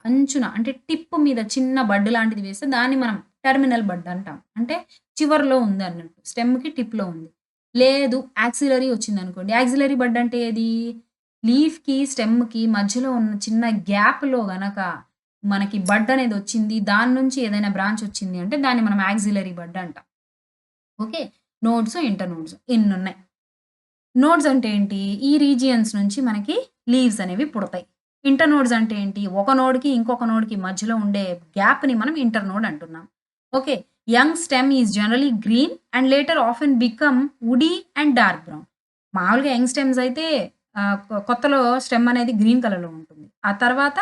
అంచున అంటే టిప్ మీద చిన్న బడ్ లాంటిది వేస్తే దాన్ని మనం టెర్మినల్ బడ్ అంటాం. అంటే చివర్లో ఉందన్నట్టు. స్టెమ్‌కి టిప్‌లో ఉంది. లేదు యాక్సిలరీ వచ్చిందనుకోండి. యాక్సిలరీ బడ్ అంటే ఏది? లీఫ్‌కి, స్టెమ్‌కి మధ్యలో ఉన్న చిన్న గ్యాప్‌లో గనక మనకి బడ్ అనేదొచ్చింది. దాని నుంచి ఏదైనా బ్రాంచ్ వచ్చింది అంటే దాన్ని మనం యాక్సిలరీ బడ్ అంటాం. ఓకే. నోడ్స్, ఇంటర్ నోడ్స్ ఇన్నున్నాయి. నోడ్స్ అంటే ఏంటి? ఈ రీజియన్స్ నుంచి మనకి లీవ్స్ అనేవి పుడతాయి. ఇంటర్ నోడ్స్ అంటే ఏంటి? ఒక నోడ్‌కి, ఇంకొక నోడ్‌కి మధ్యలో ఉండే గ్యాప్‌ని మనం ఇంటర్ నోడ్ అంటున్నాం. Okay. Young stem is generally green and later often become woody and dark brown. మామూలుగా యంగ్ స్టెమ్స్ అయితే కొత్తలో స్టెమ్ అనేది గ్రీన్ కలర్‌లో ఉంటుంది. ఆ తర్వాత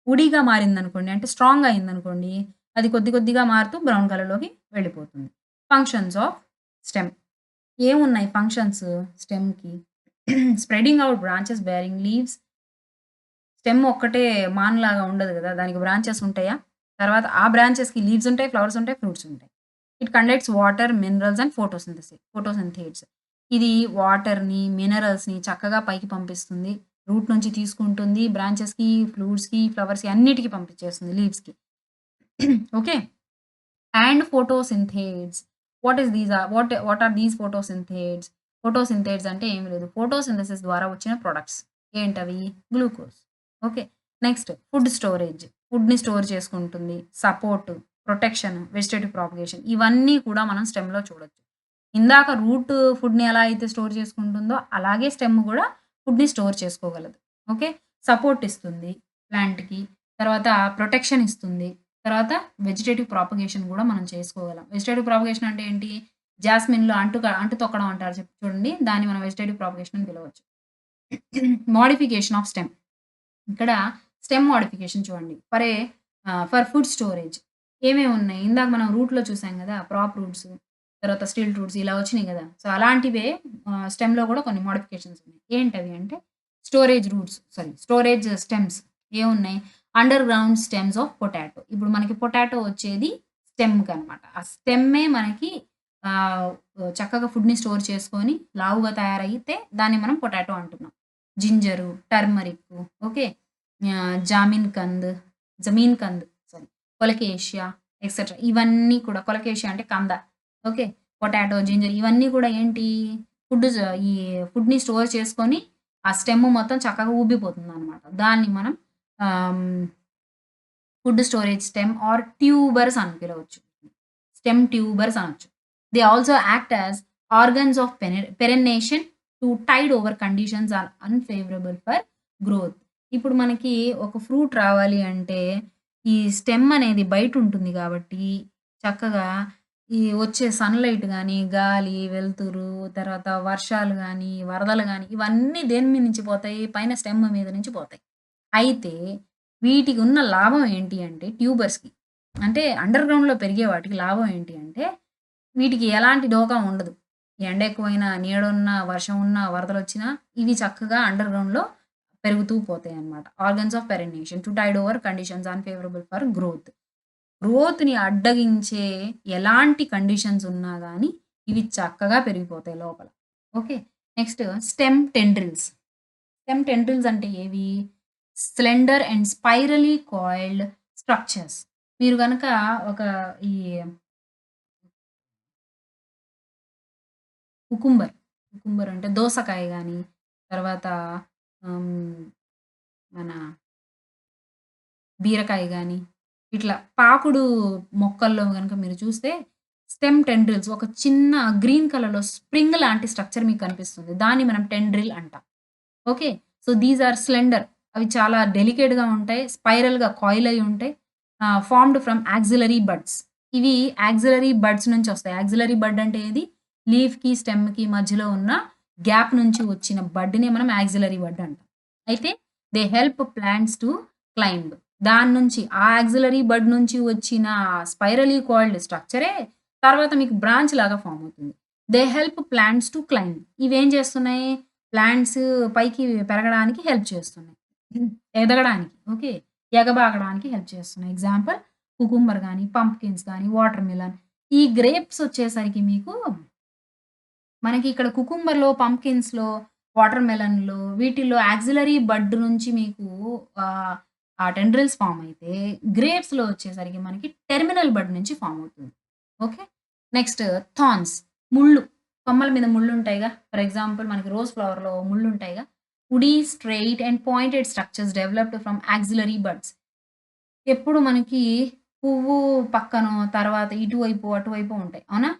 వుడీగా మారిందనుకోండి, అంటే స్ట్రాంగ్‌గా అయిందనుకోండి, అది కొద్ది కొద్దిగా మారుతూ బ్రౌన్ కలర్‌లోకి వెళ్ళిపోతుంది. Functions of stem. ఏమున్నాయి ఫంక్షన్స్ స్టెమ్‌కి? Spreading out branches bearing leaves. Stem ఒక్కటే మాన్‌లాగా ఉండదు గదా! దానికి బ్రాంచెస్ ఉంటాయా? తర్వాత ఆ బ్రాంచెస్‌కి లీవ్స్ ఉంటాయి, ఫ్లవర్స్ ఉంటాయి, ఫ్రూట్స్ ఉంటాయి. It conducts water, minerals and photosynthates. ఇది వాటర్‌ని, మినరల్స్‌ని చక్కగా పైకి పంపిస్తుంది. రూట్ నుంచి తీసుకుంటుంది. బ్రాంచెస్‌కి, ఫ్రూట్స్‌కి, ఫ్లవర్స్‌కి అన్నిటికి పంపించేస్తుంది లీవ్స్‌కి. Okay. And photosynthates. What are these photosynthates? Photosynthates అంటే ఏమి లేదు. ఫోటోసింథసిస్ ద్వారా వచ్చిన ప్రొడక్ట్స్. ఏంటవి? Glucose. Okay. Next food storage. ఫుడ్‌ని స్టోర్ చేసుకుంటుంది. సపోర్ట్, ప్రొటెక్షన్, వెజిటేటివ్ ప్రాపగేషన్ ఇవన్నీ కూడా మనం స్టెమ్‌లో చూడొచ్చు. ఇందాక రూట్ ఫుడ్‌ని ఎలా అయితే స్టోర్ చేసుకుంటుందో, అలాగే స్టెమ్ గూడా ఫుడ్‌ని స్టోర్ చేసుకోగలదు. ఓకే. సపోర్ట్ ఇస్తుంది ప్లాంట్‌కి. తర్వాత ప్రొటెక్షన్ ఇస్తుంది. తర్వాత వెజిటేటివ్ ప్రాపగేషన్ గూడా మనం చేసుకోగలం. వెజిటేటివ్ ప్రాపగేషన్ అంటే ఏంటి? జాస్మిన్‌లో అంటు తొక్కడం అంటారు చూడండి. దాన్ని మనం వెజిటేటివ్ ప్రాపగేషన్ అని పిలవచ్చు. Modification of stem. ఇక్కడ స్టెమ్ మోడిఫికేషన్ చూడండి. ఫర్ ఫుడ్ స్టోరేజ్ ఏమేమున్నాయి? ఇందాక మనం రూట్‌లో చూసాం గదా! ప్రాప్ రూట్స్, తర్వాత స్టిల్ట్ రూట్స్ ఇలా వచ్చినాయి గదా! సో, అలాంటివే స్టెమ్‌లో గూడా కొన్ని మోడిఫికేషన్స్ ఉన్నాయి. ఏంటవి అంటే స్టోరేజ్ స్టెమ్స్ ఏమున్నాయి? Under ground stems of potato. ఇప్పుడు మనకి పొటాటో వచ్చేది స్టెమ్‌కనమాట. ఆ స్టెమ్మే మనకి ఆహ్, చక్కగా ఫుడ్‌ని స్టోర్ చేసుకొని లావుగా తయారైతే దాన్ని మనం పొటాటో అంటున్నాం. Ginger, turmeric, okay. జామిన్ కంద్, జమీన్ కంద్ సారీ, కొలకేషియా ఎక్సెట్రా ఇవన్నీ కూడా కొలకేషియా అంటే కంద. ఓకే. పొటాటో, జింజర్ ఇవన్నీ కూడా ఏంటి? ఫుడ్ జ ఈ ఫుడ్‌ని స్టోర్ చేసుకొని ఆ స్టెమ్ మొత్తం చక్కగా ఉబ్బిపోతుందనమాట. దాన్ని మనం ఆహ్, food storage stem or tubers అని పిలవచ్చు. స్టెమ్ ట్యూబర్స్ అనొచ్చు. They also act as organs of perennation to tide over conditions are unfavourable for growth. ఇప్పుడు మనకి ఒక ఫ్రూట్ రావాలి అంటే ఈ స్టెమ్ అనేది బయటుంటుంది గాబట్టి చక్కగా ఈ వచ్చే సన్‌లైట్ గాని, గాలి, వెలుతురు, తర్వాత వర్షాలు గాని, వరదలు గాని ఇవన్నీ దేని మీద నుంచి పోతాయి? పైన స్టెమ్ మీద నుంచి పోతాయి. అయితే వీటికి ఉన్న లాభం ఏంటి అంటే ట్యూబర్స్‌కి. అంటే అండర్ గ్రౌండ్‌లో పెరిగే వాటికి లాభం ఏంటి అంటే, వీటికి ఎలాంటి డోకా ఉండదు. ఎండ ఎక్కువైనా, నీడున్నా, వర్షం ఉన్నా, వరదలొచ్చినా ఇవి చక్కగా అండర్ గ్రౌండ్‌లో పెరుగుతూ పోతాయన్నమాట. Organs of perennation to tide over conditions unfavourable for growth. గ్రోత్‌ని అడ్డగించే ఎలాంటి కండిషన్స్ ఉన్నా గాని, ఇవి చక్కగా పెరిగిపోతాయి లోపల. Okay. Next stem tendrils. Stem tendrils అంటే ఏవి? Slender and spirally coiled structures. మీరు గనక ఒక ఈ కుకుంబర్, కుకుంబర్ అంటే దోసకాయ గాని, తర్వాత హ్మ్, మన బీరకాయ గాని, ఇట్లా పాకుడు మొక్కల్లో గనక మీరు చూస్తే స్టెమ్ టెండ్రిల్స్ ఒక చిన్న గ్రీన్ కలర్‌లో స్ప్రింగ్ లాంటి స్ట్రక్చర్ మీకు కనిపిస్తుంది. దాన్ని మనం టెండ్రిల్ అంటాం. Okay. So, these are slender. అవి చాలా డెలికేట్‌గా ఉంటాయి. స్పైరల్‌గా కాయిల్ అయ్యి ఉంటాయి. Formed from axillary buds. ఇవి యాక్సిలరీ బడ్స్ నుంచి వస్తాయి. యాక్సిలరీ బడ్ అంటే ఏది? లీఫ్‌కి, స్టెమ్‌కి మధ్యలో ఉన్న గ్యాప్ నుంచి వచ్చిన బడ్‌నే మనం యాక్సిలరీ బడ్ అంటాం. అయితే they help plants to climb. దాని నుంచి ఆ యాక్సిలరీ బడ్ నుంచి వచ్చిన స్పైరల్లీ కాయిల్డ్ స్ట్రక్చరే తర్వాత మీకు బ్రాంచ్ లాగా ఫార్మ్ అవుతుంది. They help plants to climb. ఇవేం చేస్తున్నాయి? ప్లాంట్స్ పైకి పెరగడానికి హెల్ప్ చేస్తున్నాయి. ఎదగడానికి. ఓకే. ఎగబాకడానికి హెల్ప్ చేస్తున్నాయి. ఎగ్జాంపుల్ కుకుంబర్ గాని, పంప్కిన్స్ గాని, వాటర్ మిలన్. ఈ గ్రేప్స్ వచ్చేసరికి మీకు మనకి ఇక్కడ కుకుంబర్‌లో, పంప్కిన్స్‌లో, వాటర్ మెలన్‌లో వీటిల్లో యాక్సిలరీ బడ్ నుంచి మీకు ఆహ్, ఆ టెండ్రిల్స్ ఫార్మ్ అయితే, గ్రేప్స్‌లో వచ్చేసరికి మనకి టెర్మినల్ బడ్ నుంచి ఫార్మ్ అవుతుంది. ఓకే. నెక్స్ట్ థార్న్స్ ముళ్ళు. కొమ్మల మీద ముళ్ళుంటాయిగా. ఫర్ ఎగ్జాంపుల్ మనకి రోజ్ ఫ్లవర్‌లో ముళ్ళుంటాయిగా. Woody, straight and pointed structures developed from axillary buds. ఎప్పుడు మనకి పువ్వు పక్కనో, తర్వాత ఇటువైపు, అటువైపో ఉంటాయి. అవునా?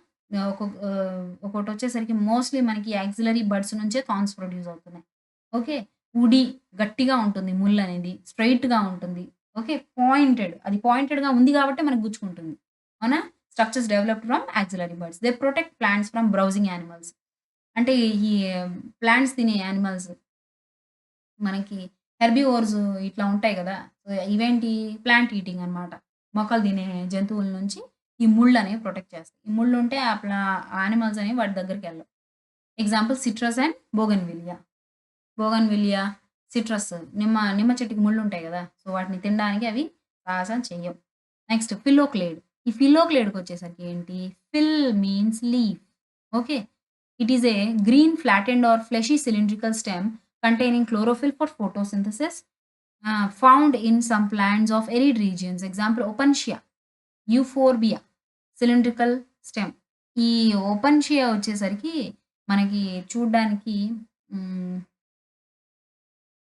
ఒకటొచ్చేసరికి మోస్ట్‌లీ మనకి యాక్సిలరీ బడ్స్ నుంచే థార్న్స్ ప్రొడ్యూస్ అవుతున్నాయి. ఓకే. వుడీ గట్టిగా ఉంటుంది ముల్లనేది. స్ట్రెయిట్‌గా ఉంటుంది. ఓకే. పాయింటెడ్ అది పాయింటెడ్‌గా ఉంది గాబట్టే మనకు గుచ్చుకుంటుంది. అవునా? Structures developed from axillary buds. They protect plants from browsing animals. అంటే ఈ ప్లాంట్స్ తినే యానిమల్స్ మనకి హెర్బివోర్స్ ఇట్లా ఉంటాయి గదా! సో, ఇవేంటి ప్లాంట్ ఈటింగ్ అన్నమాట. మొక్కలు తినే జంతువుల నుంచి ఈ ముళ్ళనేవి ప్రొటెక్ట్ చేస్తాయి. ఈ ముళ్ళుంటే ఆ యానిమల్స్ అనేవి వాటి దగ్గరికెళ్ళవు. Example citrus and bougainvillea. Bougainvillea, citrus నిమ్మ చెట్టుకి ముళ్ళుంటాయి గదా! సో, వాటిని తినడానికి అవి సాహసం చెయ్యవు. Next phylloclade. ఈ ఫిల్లోక్లేడ్‌కొచ్చేసరికి ఏంటి? Fill means leaf. Okay. It is a green flattened or fleshy cylindrical stem containing chlorophyll for photosynthesis, found in some plants of arid regions. Example, Opuntia, Euphorbia, cylindrical stem. ఈ ఓపెన్‌షియా వచ్చేసరికి మనకి చూడ్డానికి హ్మ్,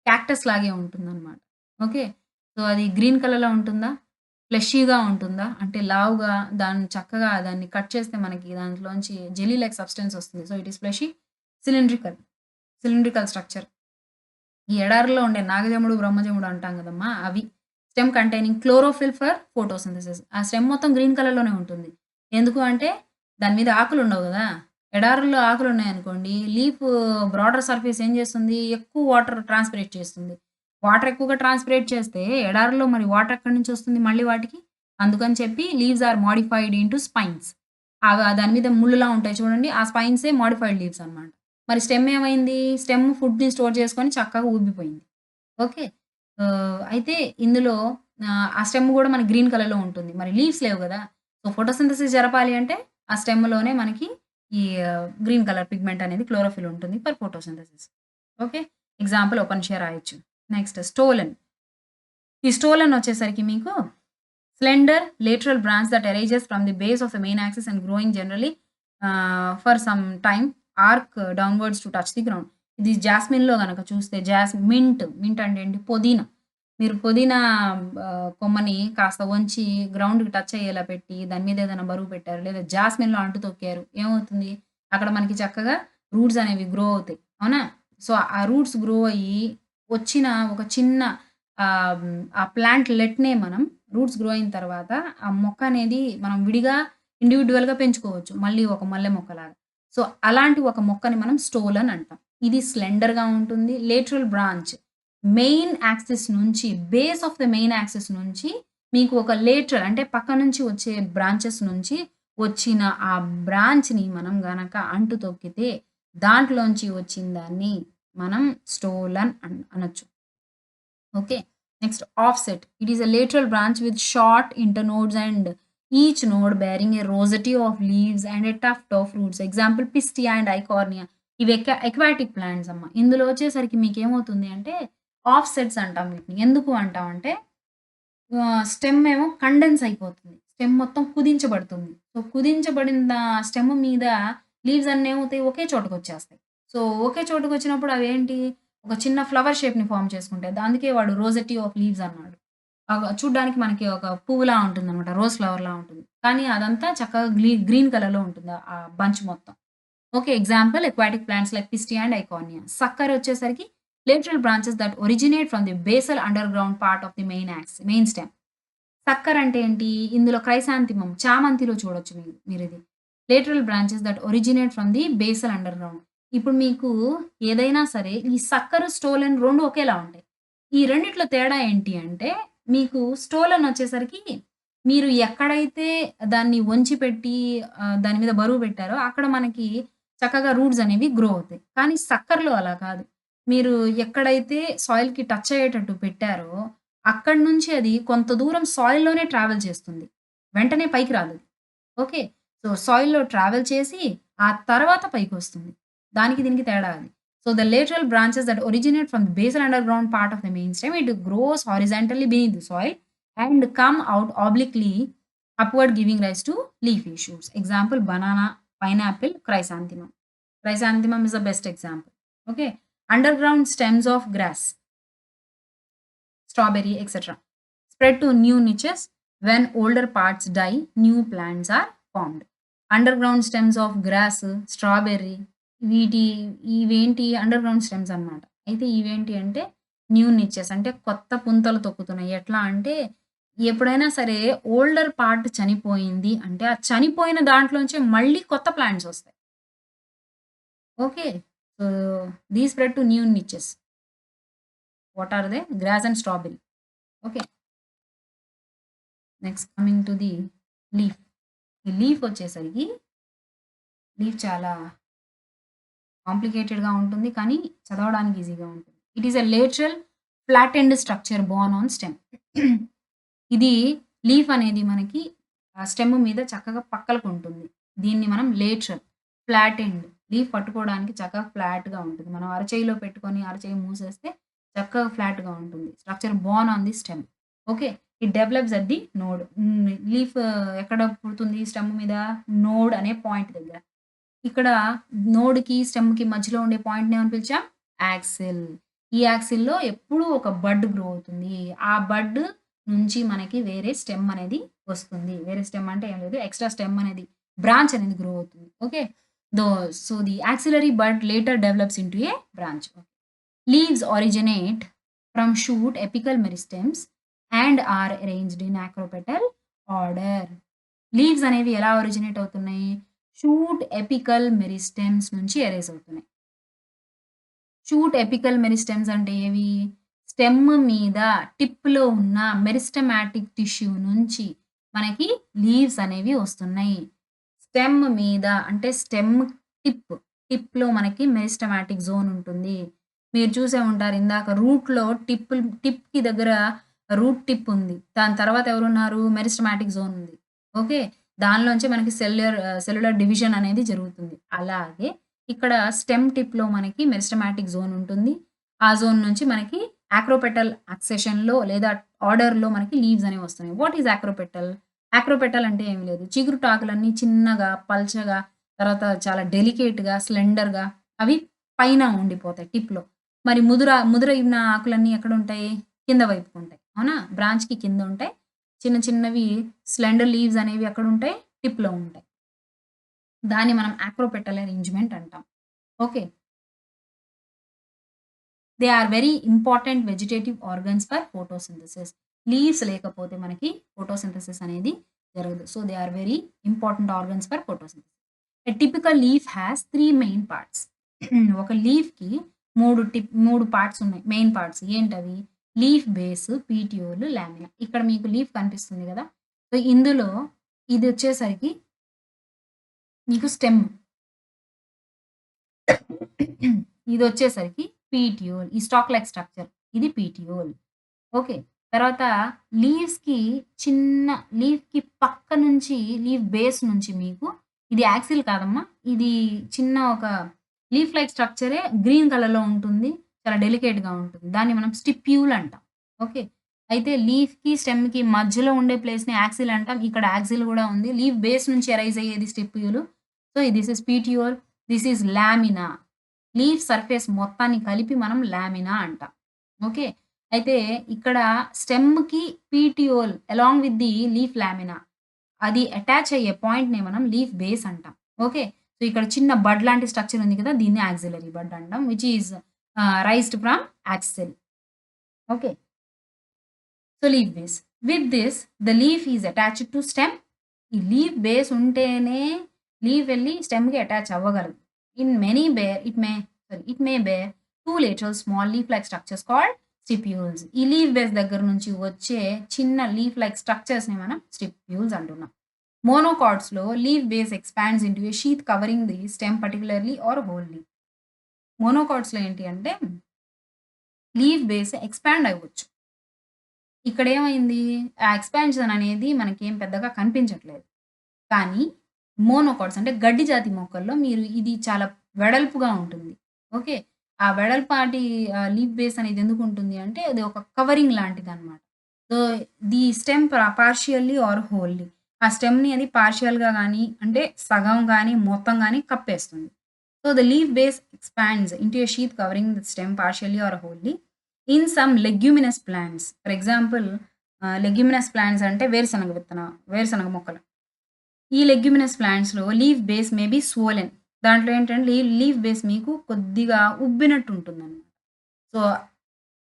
cactus లాగే ఉంటుందనమాట. Okay. So, అది green కలర్‌లో ఉంటుందా? ఫ్లెషీగా ఉంటుందా? అంటే లావుగా దాన్ని చక్కగా దాన్ని కట్ చేస్తే మనకి దాంట్లోంచి జెల్లీ లైక్ సబ్స్టెన్స్ వస్తుంది. So, it is fleshy, cylindrical. Cylindrical structure. ఈ ఎడారిలో ఉండే నాగజెముడు, బ్రహ్మజెముడు అంటాం గదమ్మా! అవి. Stem containing chlorophyll for photosynthesis. ఆ స్టెమ్ మొత్తం గ్రీన్ కలర్‌లోనే ఉంటుంది. ఎందుకు అంటే దాని మీద ఆకులుండవు గదా! ఎడారుల్లో ఆకులున్నాయనుకోండి, లీఫ్ బ్రాడర్ సర్ఫేస్ ఏం చేస్తుంది? ఎక్కువ వాటర్ ట్రాన్స్‌పిరేట్ చేస్తుంది. వాటర్ ఎక్కువగా ట్రాన్స్‌పిరేట్ చేస్తే ఎడారుల్లో మరి వాటర్ ఎక్కడి నుంచొస్తుంది మళ్ళీ వాటికి? అందుకని చెప్పి leaves are modified into spines. దాని మీద ముల్లులా ఉంటాయి చూడండి. ఆ స్పైన్సే మోడిఫైడ్ లీవ్స్ అన్నమాట. మరి స్టెమ్ ఏమైంది? స్టెమ్ ఫుడ్‌ని స్టోర్ చేసుకొని చక్కగా ఊబిపోయింది. ఓకే. అయితే ఇందులో ఆ స్టెమ్ గూడా మనకి గ్రీన్ కలర్‌లో ఉంటుంది. మరి లీవ్స్ లేవు గదా! సో, ఫోటోసింథసిస్ జరపాలి అంటే ఆ స్టెమ్‌లోనే మనకి ఈ గ్రీన్ కలర్ పిగ్మెంట్ అనేది క్లోరోఫిల్ ఉంటుంది ఫర్ ఫోటోసింథసిస్. ఓకే. ఎగ్జాంపుల్ ఓపెన్‌షియా రాయొచ్చు. Next stolen. ఈ స్టోలెన్ వచ్చేసరికి మీకు slender lateral branch that arises from the base of the main axis and growing generally for some time arc downwards to touch the ground. ఇది జాస్మిన్‌లో గనక చూస్తే mint అంటే ఏంటి? పుదీనా. మీరు పుదీనా కొమ్మని కాస్త వంచి గ్రౌండ్‌కి టచ్ అయ్యేలా పెట్టి దాని మీద ఏదైనా బరువు పెట్టారు. లేదా జాస్మిన్‌లో అంటు తొక్కారు. ఏమవుతుంది? అక్కడ మనకి చక్కగా రూట్స్ అనేవి గ్రో అవుతాయి. అవునా? సో, ఆ రూట్స్ గ్రో అయ్యి వచ్చిన ఒక చిన్న ఆ ప్లాంట్ లెట్‌నే మనం రూట్స్ గ్రో అయిన తర్వాత ఆ మొక్క అనేది మనం విడిగా ఇండివిడ్యుయల్‌గా పెంచుకోవచ్చు. మళ్ళీ ఒక మల్లె మొక్కలాగా. సో, అలాంటి ఒక మొక్కని మనం స్టోలన్ అంటాం. ఇది స్లెండర్‌గా ఉంటుంది. లేటరల్ బ్రాంచ్ మెయిన్ యాక్సిస్ నుంచి base of the main axis నుంచి మీకు ఒక లేటరల్ అంటే పక్క నుంచి వచ్చే బ్రాంచెస్ నుంచి వచ్చిన ఆ బ్రాంచ్‌ని మనం గనక అంటు తొక్కితే దాంట్లోంచి వచ్చిన దాన్ని మనం స్టోలన్ అనొచ్చు. Okay. Next offset. It is a lateral branch with short internodes and each node bearing a rosette of leaves and a tuft of roots. Example Pistia and Eichhornia. ఇవి ఎక్వాటిక్ ప్లాంట్స్ అమ్మ. ఇందులో వచ్చేసరికి మీకేమవుతుంది అంటే offsets అంటాం వీటిని. ఎందుకు అంటామంటే స్టెమ్ ఏమో కండెన్స్ అయిపోతుంది. స్టెమ్ మొత్తం కుదించబడుతుంది. సో, కుదించబడిన స్టెమ్ మీద లీవ్స్ అన్నీ ఏమవుతాయి ఒకే చోటకొచ్చేస్తాయి. సో, ఒకే చోటకొచ్చినప్పుడు అవేంటి ఒక చిన్న ఫ్లవర్ షేప్‌ని ఫార్మ్ చేసుకుంటాయి. అందుకే వాడు రోసెటీ ఆఫ్ లీవ్స్ అన్నాడు. చూడ్డానికి మనకి ఒక పువ్వులా ఉంటుందనమాట. రోజ్ ఫ్లవర్‌లా ఉంటుంది. కానీ అదంతా చక్కగా గ్రీన్ కలర్‌లో ఉంటుంది. ఆ బంచ్ మొత్తం. Okay. Example aquatic plants like Pistia and Iconia. Sucker వచ్చేసరికి lateral branches that originate from the basal underground part of the main stem. Sucker అంటే ఏంటి? ఇందులో క్రైసాంతిమమ్ చామంతిలో చూడొచ్చు మీరిది. Lateral branches that originate from the basal underground. ఇప్పుడు మీకు ఏదైనా సరే ఈ సక్కరు, స్టోలెన్ 2 ఒకేలా ఉంటాయి. ఈ రెండిట్లో తేడా ఏంటి అంటే మీకు స్టోలెన్ వచ్చేసరికి మీరు ఎక్కడైతే దాన్ని వంచి పెట్టి దాని మీద బరువు పెట్టారో అక్కడ మనకి చక్కగా రూట్స్ అనేవి గ్రో అవుతాయి. కానీ సక్కర్‌లో అలా కాదు. మీరు ఎక్కడైతే సాయిల్‌కి టచ్ అయ్యేటట్టు పెట్టారో అక్కడి నుంచి అది కొంత దూరం సాయిల్‌లోనే ట్రావెల్ చేస్తుంది. వెంటనే పైకి రాదది. ఓకే. సో, సాయిల్‌లో ట్రావెల్ చేసి ఆ తర్వాత పైకొస్తుంది. దానికి దీనికి తేడా అది. So, the lateral branches that originate from the basal underground part of the main stem it grows horizontally beneath the soil and come out obliquely upward giving rise to leafy shoots. Example banana, pineapple, chrysanthemum. Chrysanthemum is the best example. Okay. Underground stems of grass, strawberry, etc. Spread to new niches. When older parts die, new plants are formed. Underground stems of grass, strawberry, వీటి ఇవేంటి underground stems అన్నమాట. అయితే ఇవేంటి అంటే new niches అంటే కొత్త పుంతలు తొక్కుతున్నాయి. ఎట్లా అంటే ఎప్పుడైనా సరే ఓల్డర్ పార్ట్ చనిపోయింది అంటే ఆ చనిపోయిన దాంట్లోంచే మళ్ళీ కొత్త ప్లాంట్స్ వస్తాయి. Okay. So, these spread to new niches. What are they? Grass and strawberry. Okay. Next coming to the leaf. ఈ లీఫ్ వచ్చేసరికి లీఫ్ చాలా కాంప్లికేటెడ్‌గా ఉంటుంది. కానీ చదవడానికి ఈజీగా ఉంటుంది. It is a lateral flattened structure borne on stem. ఇది లీఫ్ అనేది మనకి స్టెమ్ మీద చక్కగా పక్కలకు ఉంటుంది. దీన్ని మనం లేటరల్ ఫ్లాటెండ్ లీఫ్ పట్టుకోవడానికి చక్కగా ఫ్లాట్‌గా ఉంటుంది. మనం అరచేయిలో పెట్టుకొని అరచేయి మూసేస్తే చక్కగా ఫ్లాట్‌గా ఉంటుంది. Structure borne on the stem. Okay. It develops at the node. Leaf ఎక్కడ పుడుతుంది స్టెమ్ మీద? నోడ్ అనే పాయింట్ దగ్గర. ఇక్కడ నోడ్‌కి, స్టెమ్‌కి మధ్యలో ఉండే పాయింట్‌ని ఏమని పిలిచాం? యాక్సిల్. ఈ యాక్సిల్‌లో ఎప్పుడూ ఒక బడ్ గ్రో అవుతుంది. ఆ బడ్ నుంచి మనకి వేరే స్టెమ్ అనేది వస్తుంది. వేరే స్టెమ్ అంటే ఏం లేదు. ఎక్స్‌ట్రా స్టెమ్ అనేది బ్రాంచ్ అనేది గ్రో అవుతుంది. Okay. Though so, the axillary bud later develops into a branch. Leaves originate from shoot apical meristems and are arranged in acropetal order. Leaves అనేవి ఎలా ఒరిజినేట్ అవుతున్నాయి? షూట్ ఎపికల్ మెరిస్టెమ్స్ నుంచి arise అవుతున్నాయి. Shoot apical మెరిస్టెమ్స్ అంటే ఏవి? Stem మీద టిప్‌లో ఉన్న meristematic tissue నుంచి మనకి లీవ్స్ అనేవి వస్తున్నాయి. స్టెమ్ మీద అంటే స్టెమ్ టిప్, టిప్‌లో మనకి మెరిస్టమాటిక్ జోన్ ఉంటుంది. మీరు చూసే ఉంటారు ఇందాక టిప్‌కి దగ్గర రూట్ టిప్ ఉంది. దాని తర్వాత ఎవరున్నారు? మెరిస్టమాటిక్ జోన్ ఉంది. ఓకే. దానిలోంచి మనకి సెల్యులర్ డివిజన్ అనేది జరుగుతుంది. అలాగే ఇక్కడ స్టెమ్ టిప్‌లో మనకి మెరిస్టమాటిక్ జోన్ ఉంటుంది. ఆ జోన్ నుంచి మనకి యాక్రోపెటల్ యాక్సెషన్‌లో లేదా ఆర్డర్‌లో మనకి లీవ్స్ అనేవి వస్తున్నాయి. What is acropetal? యాక్రోపెటల్ అంటే ఏమి లేదు. చిగురుటాకులన్నీ చిన్నగా, పల్చగా తర్వాత చాలా డెలికేట్‌గా, స్లెండర్‌గా అవి పైన ఉండిపోతాయి టిప్‌లో. మరి ముదురైన ఆకులన్నీ ఎక్కడుంటాయి? కింద వైపుకుంటాయి. అవునా? బ్రాంచ్‌కి కింద ఉంటాయి. చిన్న చిన్నవి స్లెండర్ లీవ్స్ అనేవి ఎక్కడుంటాయి? టిప్‌లో ఉంటాయి. దాన్ని మనం యాక్రోపెటల్ అరేంజ్‌మెంట్ అంటాం. Okay. They are very important vegetative organs for photosynthesis. Leaves లేకపోతే మనకి ఫోటోసింథసిస్ అనేది జరగదు. So, they are very important organs for photosynthesis. A typical leaf has 3 main parts. ఒక లీఫ్‌కి 3 పార్ట్స్ ఉన్నాయి. మెయిన్ పార్ట్స్ ఏంటవి? Leaf base, petiole, lamina. ఇక్కడ మీకు లీఫ్ కనిపిస్తుంది గదా! సో, ఇందులో ఇదొచ్చేసరికి మీకు స్టెమ్. ఇదొచ్చేసరికి పీటియోల్. ఈ స్టాక్ లైక్ స్ట్రక్చర్. ఇది పీటియోల్. ఓకే. తర్వాత లీవ్స్‌కి చిన్న లీఫ్‌కి పక్క నుంచి లీఫ్ బేస్ నుంచి మీకు ఇది యాక్సిల్ కాదమ్మా. ఇది చిన్న ఒక లీఫ్ లైక్ స్ట్రక్చరే గ్రీన్ కలర్‌లో ఉంటుంది. చాలా డెలికేట్‌గా ఉంటుంది. దాన్ని మనం స్టిప్యూల్ అంటాం. ఓకే. అయితే లీఫ్‌కి, స్టెమ్‌కి మధ్యలో ఉండే ప్లేస్‌ని యాక్సిల్ అంటాం. ఇక్కడ యాక్సిల్ గూడా ఉంది. లీఫ్ బేస్ నుంచి అరైజ్ అయ్యేది stipule. So, this is petiole. This is lamina. Leaf surface మొత్తాన్ని కలిపి మనం లామినా అంటాం. ఓకే. అయితే ఇక్కడ స్టెమ్‌కి petiole along with the leaf lamina అది అటాచ్ అయ్యే పాయింట్‌ని మనం లీఫ్ బేస్ అంటాం. ఓకే. సో, ఇక్కడ చిన్న బడ్ లాంటి స్ట్రక్చర్ ఉంది కదా! దీన్ని యాక్సిలరీ బడ్ అంటాం. Which is raised from axil. Okay. So, leaf base. With this the leaf is attached to stem. ఈ లీఫ్ బేస్ ఉంటేనే లీఫ్ వెళ్లి స్టెమ్‌కి అటాచ్ అవ్వగలదు. In many bear it may bear 2 lateral small leaf like structures called stipules. ఈ leaf బేస్ దగ్గర నుంచి వచ్చే చిన్న లీఫ్ లైక్ స్ట్రక్చర్స్‌ని మనం స్టిప్యూల్స్ అంటున్నాం. మోనోకాట్స్‌లో leaf base expands into a sheath covering the stem particularly or wholly. మోనోకాట్స్‌లో ఏంటి అంటే లీఫ్ బేస్ ఎక్స్పాండ్ అవ్వచ్చు. ఇక్కడేమైంది? ఆ ఎక్స్‌పాన్షన్ అనేది మనకేం పెద్దగా కనిపించట్లేదు. కానీ మోనోకాట్స్ అంటే గడ్డి జాతి మొక్కల్లో మీరు ఇది చాలా వెడల్పుగా ఉంటుంది. ఓకే. ఆ వెడల్పాటి లీఫ్ బేస్ అనేది ఎందుకుంటుంది అంటే అది ఒక కవరింగ్ లాంటిదనమాట. So, the stem partially or wholly. ఆ స్టెమ్‌ని అది పార్షియల్‌గా గాని అంటే సగం గాని, మొత్తం గాని కప్పేస్తుంది. So, the leaf base expands into a sheath covering the stem partially or wholly in some leguminous plants. For example, leguminous plants అంటే వేరుశనగ మొక్కలు. ఈ లెగ్యూమినస్ ప్లాంట్స్‌లో leaf base may be swollen. దాంట్లో ఏంటంటే లీఫ్ బేస్ మీకు కొద్దిగా ఉబ్బినట్టు ఉంటుందన్నమాట. సో,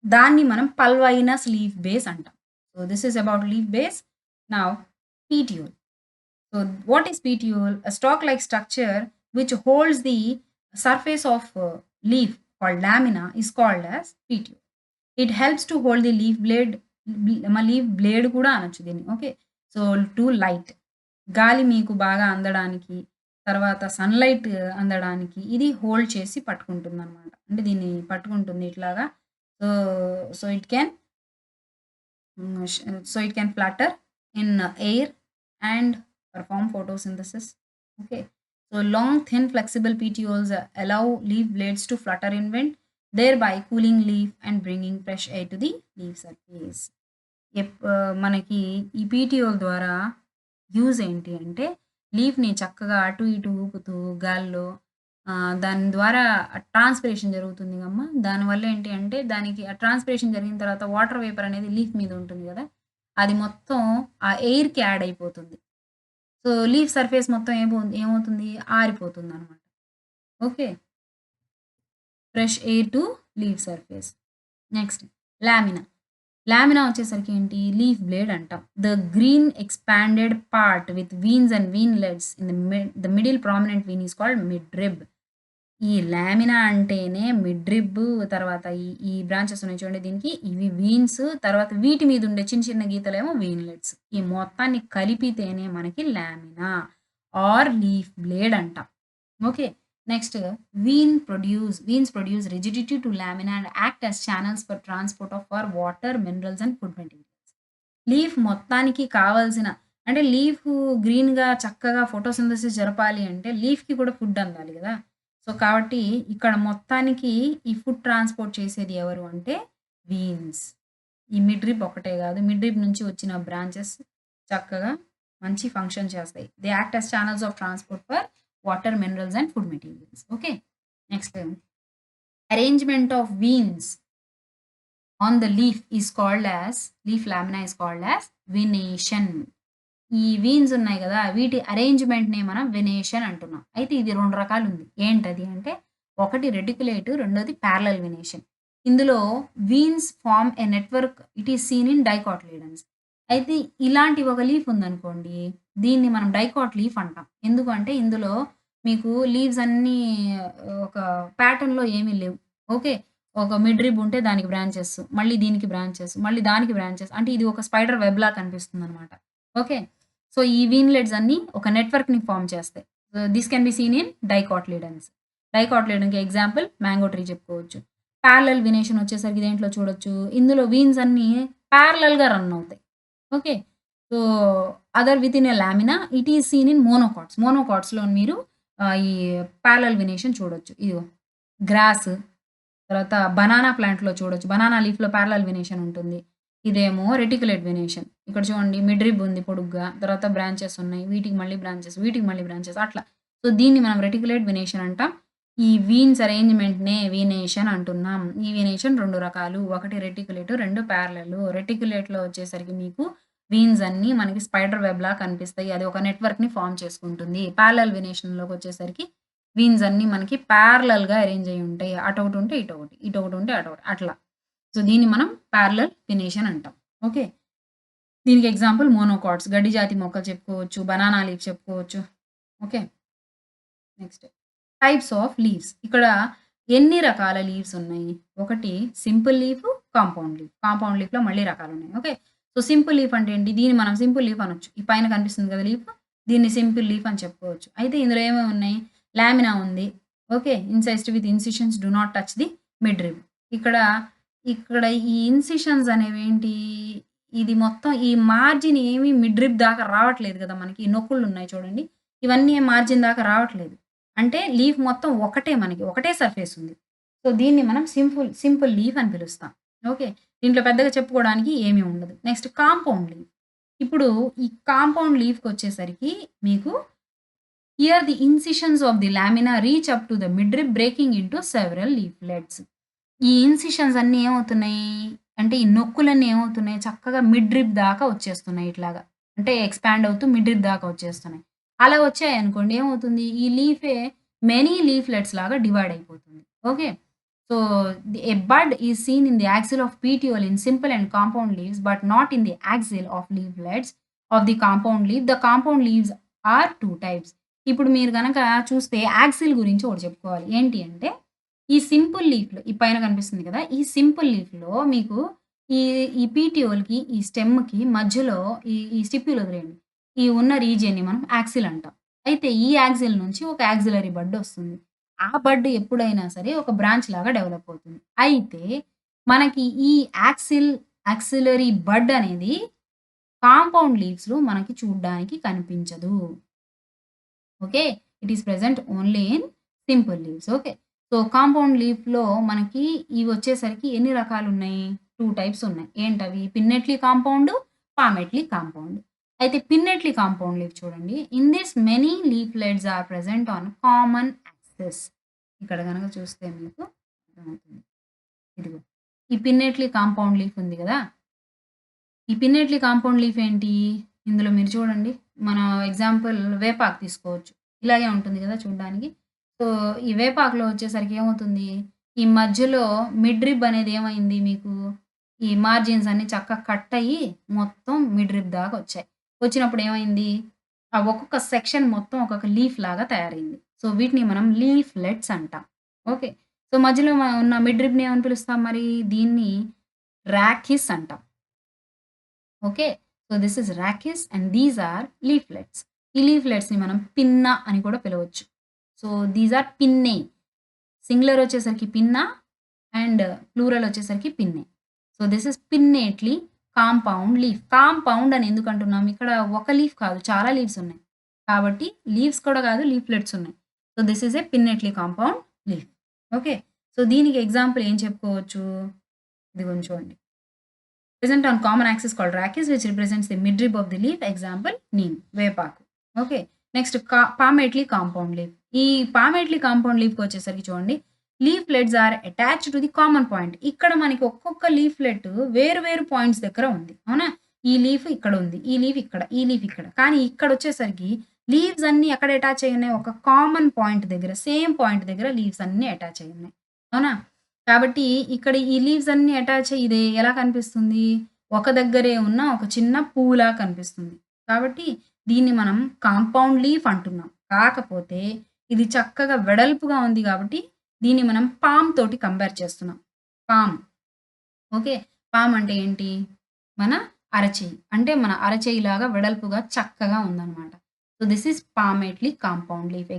దాన్ని మనం పల్వైనస్ లీఫ్ బేస్ అంటాం. So, this is about leaf base. Now petiole. So, what is petiole? A stalk-like structure which holds the surface of leaf called lamina is called as petiole. It helps to hold the leaf blade కూడా అనొచ్చు దీన్ని. Okay. So, to light గాలి మీకు బాగా అందడానికి, తర్వాత sunlight అందడానికి ఇది hold చేసి పట్టుకుంటుందనమాట. అంటే దీన్ని పట్టుకుంటుంది ఇట్లాగా. So, so it can so it can flutter in air and perform photosynthesis. Okay. So long, thin, flexible petioles allow leaf blades to flutter in wind, thereby cooling leaf and bringing fresh air to the leaf surface. మనకి ఈ పీటీఓల ద్వారా use ఏంటి అంటే లీఫ్‌ని చక్కగా అటు ఇటు ఊపుతూ గాల్లో దాని ద్వారా ట్రాన్స్‌పిరేషన్ జరుగుతుంది గమ్మా. దానివల్ల ఏంటి అంటే దానికి ఆ ట్రాన్స్‌పిరేషన్ జరిగిన తర్వాత వాటర్ వేపర్ అనేది లీఫ్ మీద ఉంటుంది గదా! అది మొత్తం ఆ ఎయిర్‌కి యాడ్ అయిపోతుంది. సో, లీఫ్ సర్ఫేస్ మొత్తం ఏమవుతుంది ఆరిపోతుందనమాట. Okay. Fresh air to leaf surface. Next lamina. Lamina వచ్చేసరికి ఏంటి లీఫ్ బ్లేడ్ అంటాం. The green expanded part with veins and veinlets in the middle prominent vein is called midrib. ఈ lamina అంటేనే midrib తర్వాత ఈ ఈ బ్రాంచెస్ ఉన్నాయి చూడండి దీనికి ఇవి వీన్స్ తర్వాత వీటి మీద ఉండే చిన్న చిన్న గీతలేమో వీన్‌లెట్స్. ఈ మొత్తాన్ని కలిపితేనే మనకి లామినా ఆర్ లీఫ్ బ్లేడ్ అంటాం. Okay. Next veins produce rigidity to lamina and act as channels for transport of water, minerals and food materials. Leaf మొత్తానికి కావాల్సిన అంటే లీఫ్ గ్రీన్‌గా చక్కగా ఫోటోసింథసిస్ జరపాలి అంటే లీఫ్‌కి కూడా ఫుడ్ అందాలి గదా! సో, కాబట్టి ఇక్కడ మొత్తానికి ఈ ఫుడ్ ట్రాన్స్‌పోర్ట్ చేసేది ఎవరు అంటే వీన్స్. ఈ మిడ్రిబ్ ఒక్కటే గాదు. మిడ్రిబ్ నుంచి వచ్చిన బ్రాంచెస్ చక్కగా మంచి ఫంక్షన్ చేస్తాయి. They act as channels of transport for water, minerals and food materials. Okay. Next arrangement of veins on the leaf lamina is called as venation. ఈ వీన్స్ ఉన్నాయి గదా! వీటి అరేంజ్‌మెంట్‌నే మనం వెనేషన్ అంటున్నాం. అయితే ఇది 2 రకాలుంది. ఏంటది అంటే ఒకటి రెటిక్యులేట్, రెండోది పారలెల్ వెనేషన్. ఇందులో veins form a network it is seen in dicotyledons. అయితే ఇలాంటి ఒక లీఫ్ ఉందనుకోండి, దీన్ని మనం డైకాట్ లీఫ్ అంటాం. ఎందుకంటే ఇందులో మీకు లీవ్స్ అన్నీ ఒక ప్యాటర్న్‌లో ఏమీ లేవు. ఓకే. ఒక మిడ్రిబ్ ఉంటే దానికి బ్రాంచెస్, మళ్ళీ దీనికి బ్రాంచెస్, మళ్ళీ దానికి బ్రాంచెస్ అంటే ఇది ఒక స్పైడర్ వెబ్‌లా కనిపిస్తుందనమాట. ఓకే. సో, ఈ వీన్‌లెట్స్ అన్నీ ఒక నెట్వర్క్‌ని ఫార్మ్ చేస్తాయి. This can be seen in dicotyledons. డైకోటిలిడన్‌కి ఎగ్జాంపుల్ మ్యాంగో ట్రీ చెప్పుకోవచ్చు. పారలెల్ వినేషన్ వచ్చేసరికి దేంట్లో చూడొచ్చు. ఇందులో వీన్స్ అన్నీ పారలెల్‌గా రన్ అవుతాయి. Okay. So, other within a lamina it is seen in monocots. మోనోకాట్స్‌లో మీరు ఈ పారలెల్ వినేషన్ చూడొచ్చు. ఇదిగో గ్రాస్, తర్వాత బనానా ప్లాంట్‌లో చూడొచ్చు. బనానా లీఫ్‌లో పారలెల్ వినేషన్ ఉంటుంది. ఇదేమో రెటిక్యులేట్ వినేషన్. ఇక్కడ చూడండి మిడ్ రిబ్ ఉంది పొడుగ్గా. తర్వాత బ్రాంచెస్ ఉన్నాయి. వీటికి మళ్ళీ బ్రాంచెస్, వీటికి మళ్ళీ బ్రాంచెస్ అట్లా. సో, దీన్ని మనం రెటిక్యులేట్ వినేషన్ అంటాం. ఈ వీన్స్ అరేంజ్‌మెంట్‌నే వీనేషన్ అంటున్నాం. ఈ వీనేషన్ 2 రకాలు. ఒకటి రెటిక్యులేట్, 2 పారలెల్. రెటిక్యులేట్‌లో వచ్చేసరికి మీకు వీన్స్ అన్నీ మనకి స్పైడర్ వెబ్‌లా కనిపిస్తాయి. అది ఒక నెట్‌వర్క్‌ని ఫార్మ్ చేసుకుంటుంది. పారలెల్ వినేషన్‌లోకొచ్చేసరికి వీన్స్ అన్నీ మనకి పారలెల్‌గా అరేంజ్ అయ్యి ఉంటాయి. అటొకటి ఉంటే ఇటొకటి, ఇటొకటి ఉంటే అటొకటి అట్లా. సో, దీన్ని మనం పారలెల్ వినేషన్ అంటాం. ఓకే. దీనికి ఎగ్జాంపుల్ మోనోకాట్స్ గడ్డి జాతి మొక్కలు చెప్పుకోవచ్చు. బనానా లీఫ్ చెప్పుకోవచ్చు. Okay. Next types of leaves. ఇక్కడ ఎన్ని రకాల లీవ్స్ ఉన్నాయి? ఒకటి simple leaf, compound leaf. Compound లీఫ్‌లో మళ్ళీ రకాలున్నాయి. ఓకే. సో, సింపుల్ లీఫ్ అంటే ఏంటి? దీన్ని మనం సింపుల్ లీఫ్ అనొచ్చు. ఈ పైన కనిపిస్తుంది కదా లీఫ్. దీన్ని సింపుల్ లీఫ్ అని చెప్పుకోవచ్చు. అయితే ఇందులో ఏమేమి ఉన్నాయి? లామినా ఉంది. Okay. Incised with incisions do not touch the midrib. ఇక్కడ, ఇక్కడ ఈ ఇన్సిషన్స్ అనేవేంటి? ఇది మొత్తం ఈ మార్జిన్ ఏమి మిడ్ రిబ్ దాకా రావట్లేదు కదా! మనకి ఈ నొక్కులున్నాయి చూడండి. ఇవన్నీ మార్జిన్ దాకా రావట్లేదు. అంటే లీఫ్ మొత్తం ఒకటే మనకి. ఒకటే సర్ఫేస్ ఉంది. సో, దీన్ని మనం సింపుల్ లీఫ్ అని పిలుస్తాం. ఓకే. దీంట్లో పెద్దగా చెప్పుకోవడానికి ఏమీ ఉండదు. Next compound leaf. ఇప్పుడు ఈ కాంపౌండ్ లీఫ్‌కొచ్చేసరికి మీకు here the incisions of the lamina reach up to the midrib breaking into several leaflets. ఈ ఇన్సిషన్స్ అన్నీ ఏమవుతున్నాయి? అంటే ఈ నొక్కులన్నీ ఏమవుతున్నాయి? చక్కగా మిడ్రిబ్ దాకా వచ్చేస్తున్నాయి ఇట్లాగా. అంటే ఎక్స్‌పాండ్ అవుతూ మిడ్రిబ్ దాకా వచ్చేస్తున్నాయి. అలా వచ్చాయనుకోండి ఏమవుతుంది? ఈ లీఫే మెనీ లీఫ్‌లెట్స్ లాగా డివైడ్ అయిపోతుంది. Okay. So, a bud is seen in the axil of petiole in simple and compound leaves, but not in the axil of leaflets of the compound leaf. The compound leaves are 2 types. ఇప్పుడు మీరు గనక చూస్తే axle గురించి ఒకటి చెప్పుకోవాలి. ఏంటి అంటే, ఈ సింపుల్ లీఫ్‌లో ఈ పైన కనిపిస్తుంది కదా! ఈ సింపుల్ లీఫ్‌లో మీకు ఈ ఈ పీటియోల్‌కి, ఈ స్టెమ్‌కి మధ్యలో ఈ స్టిప్యూల్ వదిలేయండి. ఈ ఉన్న రీజియన్‌ని మనం యాక్సిల్ అంటాం. అయితే ఈ యాక్సిల్ నుంచి ఒక యాక్సిలరీ బడ్ వస్తుంది. ఆ బడ్ ఎప్పుడైనా సరే ఒక బ్రాంచ్ లాగా డెవలప్ అవుతుంది. అయితే మనకి ఈ యాక్సిలరీ బడ్ అనేది కాంపౌండ్ లీవ్స్‌లో మనకి చూడ్డానికి కనిపించదు. Okay. It is present only in simple leaves. Okay. So, compound లీఫ్‌లో మనకి ఇవొచ్చేసరికి ఎన్ని రకాలున్నాయి? 2 టైప్స్ ఉన్నాయి. ఏంటవి? Pinnately compound, palmately compound. అయితే పిన్నెట్లీ కాంపౌండ్ లీఫ్ చూడండి. In this many leaflets are present on common axis. ఇక్కడ గనక చూస్తే మీకు అర్థమవుతుంది. ఇదిగో. ఈ పిన్నెట్లీ కాంపౌండ్ లీఫ్ ఉంది గదా! ఈ పిన్నెట్లీ కాంపౌండ్ లీఫ్ ఏంటి? ఇందులో మీరు చూడండి. మన ఎగ్జాంపుల్ వేపాకు తీసుకోవచ్చు. ఇలాగే ఉంటుంది గదా చూడ్డానికి. సో, ఈ వేపాకులో వచ్చేసరికి ఏమవుతుంది? ఈ మధ్యలో మిడ్ రిబ్ అనేది ఏమైంది మీకు? ఈ మార్జిన్స్ అన్నీ చక్కగా కట్ అయ్యి మొత్తం మిడ్ రిబ్ దాకా వచ్చాయి. వచ్చినప్పుడు ఏమైంది? ఆ ఒక్కొక్క సెక్షన్ మొత్తం ఒక్కొక్క లీఫ్ లాగా తయారైంది. సో, వీటిని మనం లీఫ్‌లెట్స్ అంటాం. ఓకే. సో, మధ్యలో ఉన్న మిడ్ రిబ్‌ని ఏమని పిలుస్తాం మరి? దీన్ని రాకిస్ అంటాం. Okay. So, this is rachis and these are leaflets. ఈ లీఫ్లెట్స్‌ని మనం పిన్నా అని కూడా పిలవచ్చు. So, these are pinnae. Singular వచ్చేసరికి పిన్నా అండ్ ప్లూరల్ వచ్చేసరికి pinnae. So, this is pinnately compound leaf. Compound అని ఎందుకు అంటున్నాం? ఇక్కడ ఒక లీఫ్ కాదు చాలా లీవ్స్ ఉన్నాయి. కాబట్టి లీవ్స్ కూడా కాదు లీఫ్లెట్స్ ఉన్నాయి. So, this is a pinnately compound leaf. Okay. So, దీనికి ఎగ్జాంపుల్ ఏం చెప్పుకోవచ్చు? ఇదిగోండి చూడండి. Present on common axis called rachis, which represents the midrib of the leaf. Example, neem, వేపాకు. Okay. Next palmately compound leaf. ఈ palmately compound లీఫ్‌కొచ్చేసరికి చూడండి, leaflets are attached to the common point. ఇక్కడ మనకి ఒక్కొక్క లీఫ్‌లెట్ వేరు వేరు పాయింట్స్ దగ్గర ఉంది. అవునా? ఈ లీఫ్ ఇక్కడ ఉంది. ఈ లీఫ్ ఇక్కడ. ఈ లీఫ్ ఇక్కడ. కానీ ఇక్కడొచ్చేసరికి లీవ్స్ అన్నీ ఎక్కడ అటాచ్ అయ్యి ఉన్నాయి? ఒక కామన్ పాయింట్ దగ్గర, సేమ్ పాయింట్ దగ్గర లీవ్స్ అన్నీ అటాచ్ అయ్యి ఉన్నాయి. అవునా? కాబట్టి ఇక్కడ ఈ లీవ్స్ అన్నీ అటాచ్ అయ్యి ఇది ఎలా కనిపిస్తుంది? ఒక దగ్గరే ఉన్న ఒక చిన్న పువ్వులా కనిపిస్తుంది. కాబట్టి దీన్ని మనం కాంపౌండ్ లీఫ్ అంటున్నాం. కాకపోతే ఇది చక్కగా వెడల్పుగా ఉంది గాబట్టి దీన్ని మనం పామ్ తోటి కంపేర్ చేస్తున్నాం. పామ్. ఓకే. పామ్ అంటే ఏంటి? మన అరచెయ్యి. అంటే మన అరచెయ్యిలాగా వెడల్పుగా చక్కగా ఉందన్నమాట. So, this is palmately compound leaf.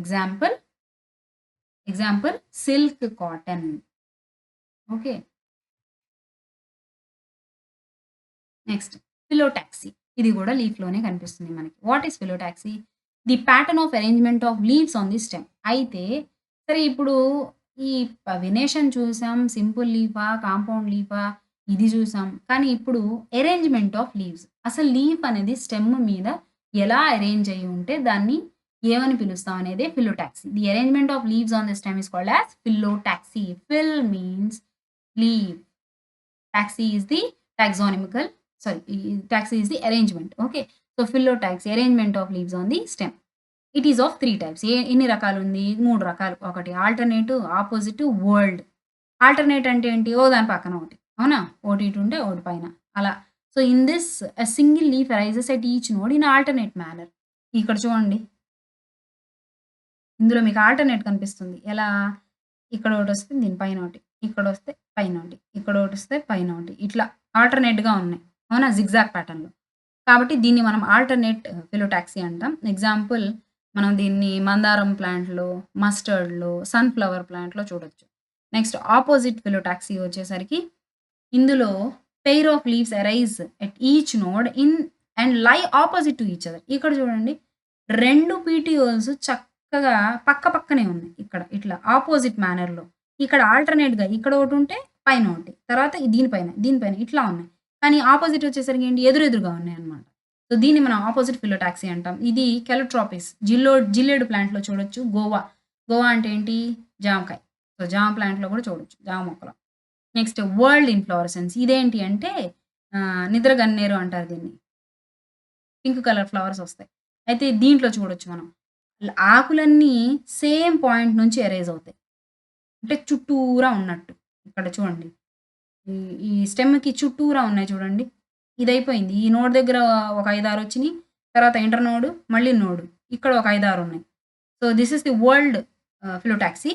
Example silk cotton. Okay. Next phyllotaxy. ఇది గూడా లీఫ్‌లోనే కనిపిస్తుంది మనకి. What is phyllotaxy? The pattern of arrangement of leaves on the stem. అయితే సరే ఇప్పుడు ఈ వెనేషన్ చూసాం. సింపుల్ లీఫా? కాంపౌండ్ లీఫా? ఇది చూసాం. కానీ ఇప్పుడు అరేంజ్‌మెంట్ ఆఫ్ లీవ్స్. అసలు లీఫ్ అనేది స్టెమ్ మీద ఎలా అరేంజ్ అయ్యి ఉంటే దాన్ని ఏమని పిలుస్తాం అనేదే phyllotaxy. The arrangement of leaves on the stem is called as phyllotaxy. Phyll means leave. Taxi is the taxonomical sorry, taxi is the arrangement. Okay. So phyllotaxy arrangement of leaves on the stem. It is of 3 types. ఎన్ని రకాలుంది? 3 రకాలు. ఒకటి alternative, opposite, world. Alternate అంటే ఏంటి? ఓ దాని పక్కన ఒకటి. అవునా? ఒకటి ఇటు ఉంటే ఒకటి పైన. అలా. So, in this a single leaf arises at each node in alternate manner. ఇక్కడ చూడండి. ఇందులో మీకు ఆల్టర్‌నేట్ కనిపిస్తుంది. ఎలా? ఇక్కడ ఒకటొస్తే దీని పైన ఒకటి. ఇక్కడొస్తే పైన ఒకటి. ఇక్కడొకటొస్తే పైన ఒకటి. ఇట్లా ఆల్టర్‌నేట్‌గా ఉన్నాయి. అవునా? జిగ్‌జాగ్ ప్యాటర్న్‌లో. కాబట్టి దీన్ని మనం ఆల్టర్‌నేట్ ఫిలోటాక్సీ అంటాం. ఎగ్జాంపుల్ మనం దీన్ని మందారం ప్లాంట్‌లో, మస్టర్డ్‌లో, సన్‌ఫ్లవర్ ప్లాంట్‌లో చూడొచ్చు. నెక్స్ట్ ఆపోజిట్ ఫిలోటాక్సీ వచ్చేసరికి ఇందులో pair of leaves arise at each node in and లై ఆపోజిట్ టు ఈచ్ అదర్. ఇక్కడ చూడండి 2 పీటీఓల్స్ చక్కగా పక్క పక్కనే ఉన్నాయి. ఇక్కడ ఇట్లా ఆపోజిట్ మేనర్‌లో. ఇక్కడ ఆల్టర్‌నేట్‌గా ఇక్కడ ఒకటుంటే పైన ఒకటి. తర్వాత దీనిపైన, దీనిపైన ఇట్లా ఉన్నాయి. కానీ ఆపోజిట్ వచ్చేసరికి ఏంటి ఎదురెదురుగా ఉన్నాయన్నమాట. సో, దీన్ని మనం ఆపోజిట్ ఫిలోటాక్సీ అంటాం. ఇది కెలోట్రోపిస్ జిల్లేడు ప్లాంట్‌లో చూడొచ్చు. గోవా. గోవా అంటే ఏంటి? జామకాయ. సో, జామ ప్లాంట్‌లో కూడా చూడొచ్చు. జామ మొక్కలో. Next world inflorescence. ఇదేంటి అంటే నిద్ర గన్నేరు అంటారు దీన్ని. పింక్ కలర్ ఫ్లవర్స్ ఒస్తాయి. అయితే దీంట్లో చూడొచ్చు మనం. ఆకులన్నీ సేమ్ పాయింట్ నుంచి ఎరేజ్ అవుతాయి. అంటే చుట్టూరా ఉన్నట్టు. ఇక్కడ చూడండి. ఈ ఈ స్టెమ్‌కి చుట్టూరా ఉన్నాయి చూడండి. ఇదయిపోయింది. ఈ నోడ్ దగ్గర ఒక 5, 6 వచ్చినియి. తర్వాత ఇంటర్ నోడ్, మళ్ళీ నోడ్. ఇక్కడ ఒక 5, 6 ఉన్నాయి. So, this is the whorled phyllotaxy.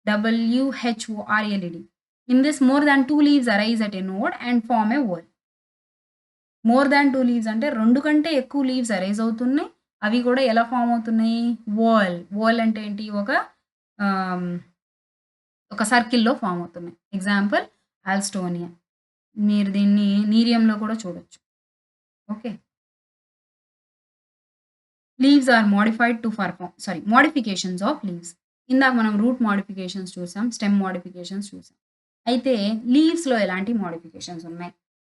WHORLED. In this more than 2 leaves arise at a node and form a whorl. More than 2 leaves అంటే 2 కంటే ఎక్కువ లీవ్స్ అరైజ్ అవుతున్నాయి. అవి కూడా ఎలా ఫార్మ్ అవుతున్నాయి? వోల్. వోల్ అంటే ఏంటి? ఆహ్, ఒక సర్కిల్‌లో ఫార్మ్ అవుతున్నాయి. Example Alstonia. మీరు దీన్ని నీరియంలో కూడా చూడొచ్చు. Okay. Leaves are modified to perform modifications of leaves. ఇందాక మనం రూట్ మోడిఫికేషన్స్ చూసాం. స్టెమ్ మోడిఫికేషన్స్ చూసాం. అయితే లీవ్స్‌లో ఎలాంటి మోడిఫికేషన్స్ ఉన్నాయి?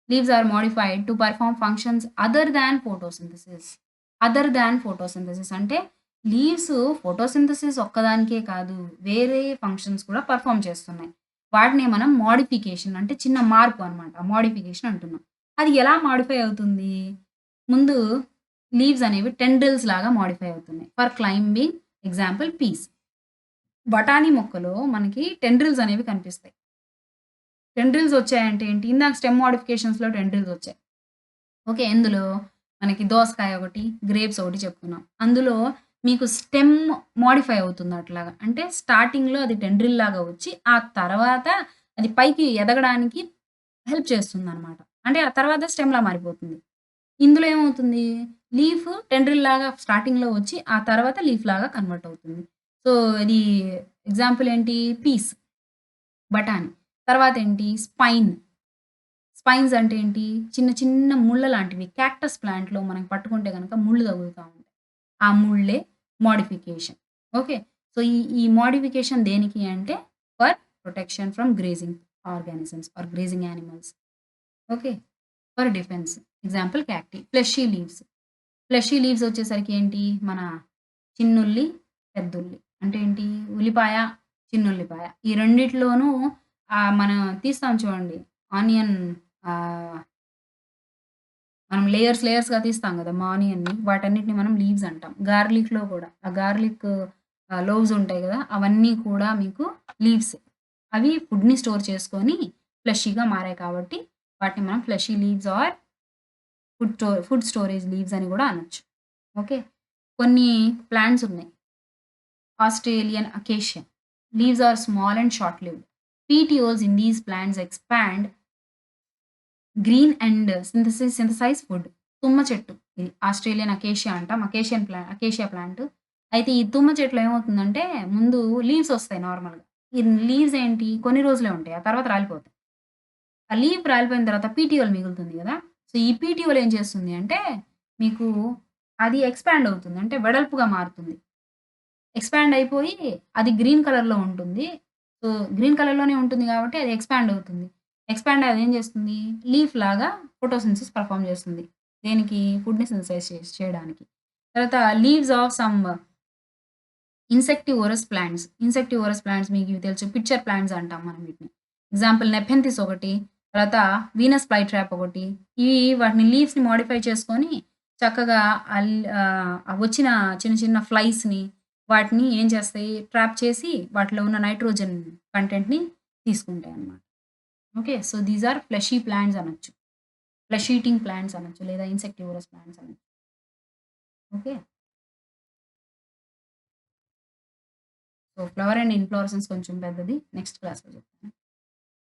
Leaves are modified to perform functions other than photosynthesis. Other than photosynthesis అంటే లీవ్స్ ఫోటోసింథసిస్ ఒక్కదానికే కాదు. వేరే ఫంక్షన్స్ కూడా పర్ఫార్మ్ చేస్తున్నాయి. వాటినే మనం మోడిఫికేషన్ అంటే చిన్న మార్పు అన్నమాట. మోడిఫికేషన్ అంటున్నాం. అది ఎలా మోడిఫై అవుతుంది? ముందు లీవ్స్ అనేవి టెండ్రిల్స్ లాగా మోడిఫై అవుతున్నాయి. For climbing example peas. బఠానీ మొక్కలో మనకి టెండ్రిల్స్ అనేవి కనిపిస్తాయి. టెండ్రిల్స్ వచ్చాయంటే ఏంటి? ఇందాక స్టెమ్ మోడిఫికేషన్స్‌లో టెండ్రిల్స్ వచ్చాయి. ఓకే. ఎందులో? మనకి దోసకాయ ఒకటి, గ్రేప్స్ ఒకటి చెప్పుకున్నాం. అందులో మీకు స్టెమ్ మోడిఫై అవుతుంది అట్లాగా. అంటే స్టార్టింగ్‌లో అది టెండ్రిల్ లాగా వచ్చి, ఆ తర్వాత అది పైకి ఎదగడానికి హెల్ప్ చేస్తుందనమాట. అంటే ఆ తర్వాత స్టెమ్‌లా మారిపోతుంది. ఇందులో ఏమవుతుంది? లీఫ్ టెండ్రిల్ లాగా స్టార్టింగ్‌లో వచ్చి, ఆ తర్వాత లీఫ్ లాగా కన్వర్ట్ అవుతుంది. సో, ఇది ఎగ్జాంపుల్ ఏంటి? పీస్, బఠానీ. తర్వాతేంటి? స్పైన్. స్పైన్స్ అంటే ఏంటి? చిన్న చిన్న ముళ్ళ లాంటివి. క్యాక్టస్ ప్లాంట్‌లో మనం పట్టుకుంటే గనక ముళ్ళు తగులుతా ఉంటాయి. ఆ ముళ్ళే మోడిఫికేషన్. ఓకే. సో, ఈ మోడిఫికేషన్ దేనికి అంటే for protection from grazing organisms or grazing animals. Okay. For defence. Example cacti. Fleshy leaves. Fleshy leaves వచ్చేసరికి ఏంటి? మన చిన్నుల్లి, పెద్దుల్లి. అంటే ఏంటి? ఉల్లిపాయ, చిన్నుల్లిపాయ. ఈ రెండిట్లోనూ మనం తీస్తాం చూడండి. ఆనియన్ ఆహ్, మనం లేయర్స్‌గా తీస్తాం గదా! ఆనియన్‌ని. వాటన్నిటిని మనం లీవ్స్ అంటాం. గార్లిక్‌లో కూడా. ఆ గార్లిక్ లోవ్స్ ఉంటాయి గదా! అవన్నీ కూడా మీకు లీవ్సే. అవి ఫుడ్‌ని స్టోర్ చేసుకొని ఫ్లెషీగా మారాయి కాబట్టి వాటిని మనం fleshy leaves or food storage leaves అని గూడా అనొచ్చు. ఓకే. కొన్ని ప్లాంట్స్ ఉన్నాయి. Australian acacia. Leaves are small and short-lived. Petioles in these plants expand green and synthesize food. తుమ్మ చెట్టు. ఇది ఆస్ట్రేలియన్ అకేషియా అంటాం. Acacia plant. అయితే ఈ తుమ్మ చెట్టులో ఏమవుతుందంటే ముందు లీవ్స్ వస్తాయి నార్మల్‌గా. ఈ లీవ్స్ ఏంటి కొన్ని రోజులే ఉంటాయి. ఆ తర్వాత రాలిపోతాయి. ఆ లీఫ్ రాలిపోయిన తర్వాత పీటీఓల్ మిగులుతుంది గదా! సో, ఈ పీటీఓల్ ఏం చేస్తుంది అంటే, మీకు అది ఎక్స్‌పాండ్ అవుతుంది. అంటే వెడల్పుగా మారుతుంది. ఎక్స్‌పాండ్ అయిపోయి అది గ్రీన్ కలర్‌లో ఉంటుంది. సో, గ్రీన్ కలర్‌లోనే ఉంటుంది గాబట్టి అది ఎక్స్‌పాండ్ అవుతుంది. ఎక్స్‌పాండ్ అదేం చేస్తుంది? లీఫ్ లాగా ఫోటోసింథసిస్ పెర్ఫార్మ్ చేస్తుంది. దేనికి? ఫుడ్‌ని సింథసైజ్ చేయడానికి. తర్వాత leaves of some insectivorous plants. Insectivorous plants మీకివి తెలుసు. పిచ్చర్ ప్లాంట్స్ అంటాం మనం వీటిని. ఎగ్జాంపుల్ నెపెంథిస్ ఒకటి, తర్వాత వీనస్ ఫ్లైట్రాప్ ఒకటి. ఇవి వాటిని లీవ్స్‌ని మోడిఫై చేసుకొని చక్కగా వచ్చిన చిన్న చిన్న ఫ్లైస్‌ని వాటిని ఏం చేస్తాయి ట్రాప్ చేసి వాటిలో ఉన్న నైట్రోజన్ కంటెంట్‌ని తీసుకుంటాయన్నమాట. Okay. So, these are fleshy plants అనొచ్చు. ఫ్లెష్ ఈటింగ్ ప్లాంట్స్ అనొచ్చు. లేదా ఇన్సెక్టివోరస్ ప్లాంట్స్ అనొచ్చు. Okay. So, flower and inflorescence కొంచెం పెద్దది. నెక్స్ట్ క్లాస్‌లో చెప్తాను.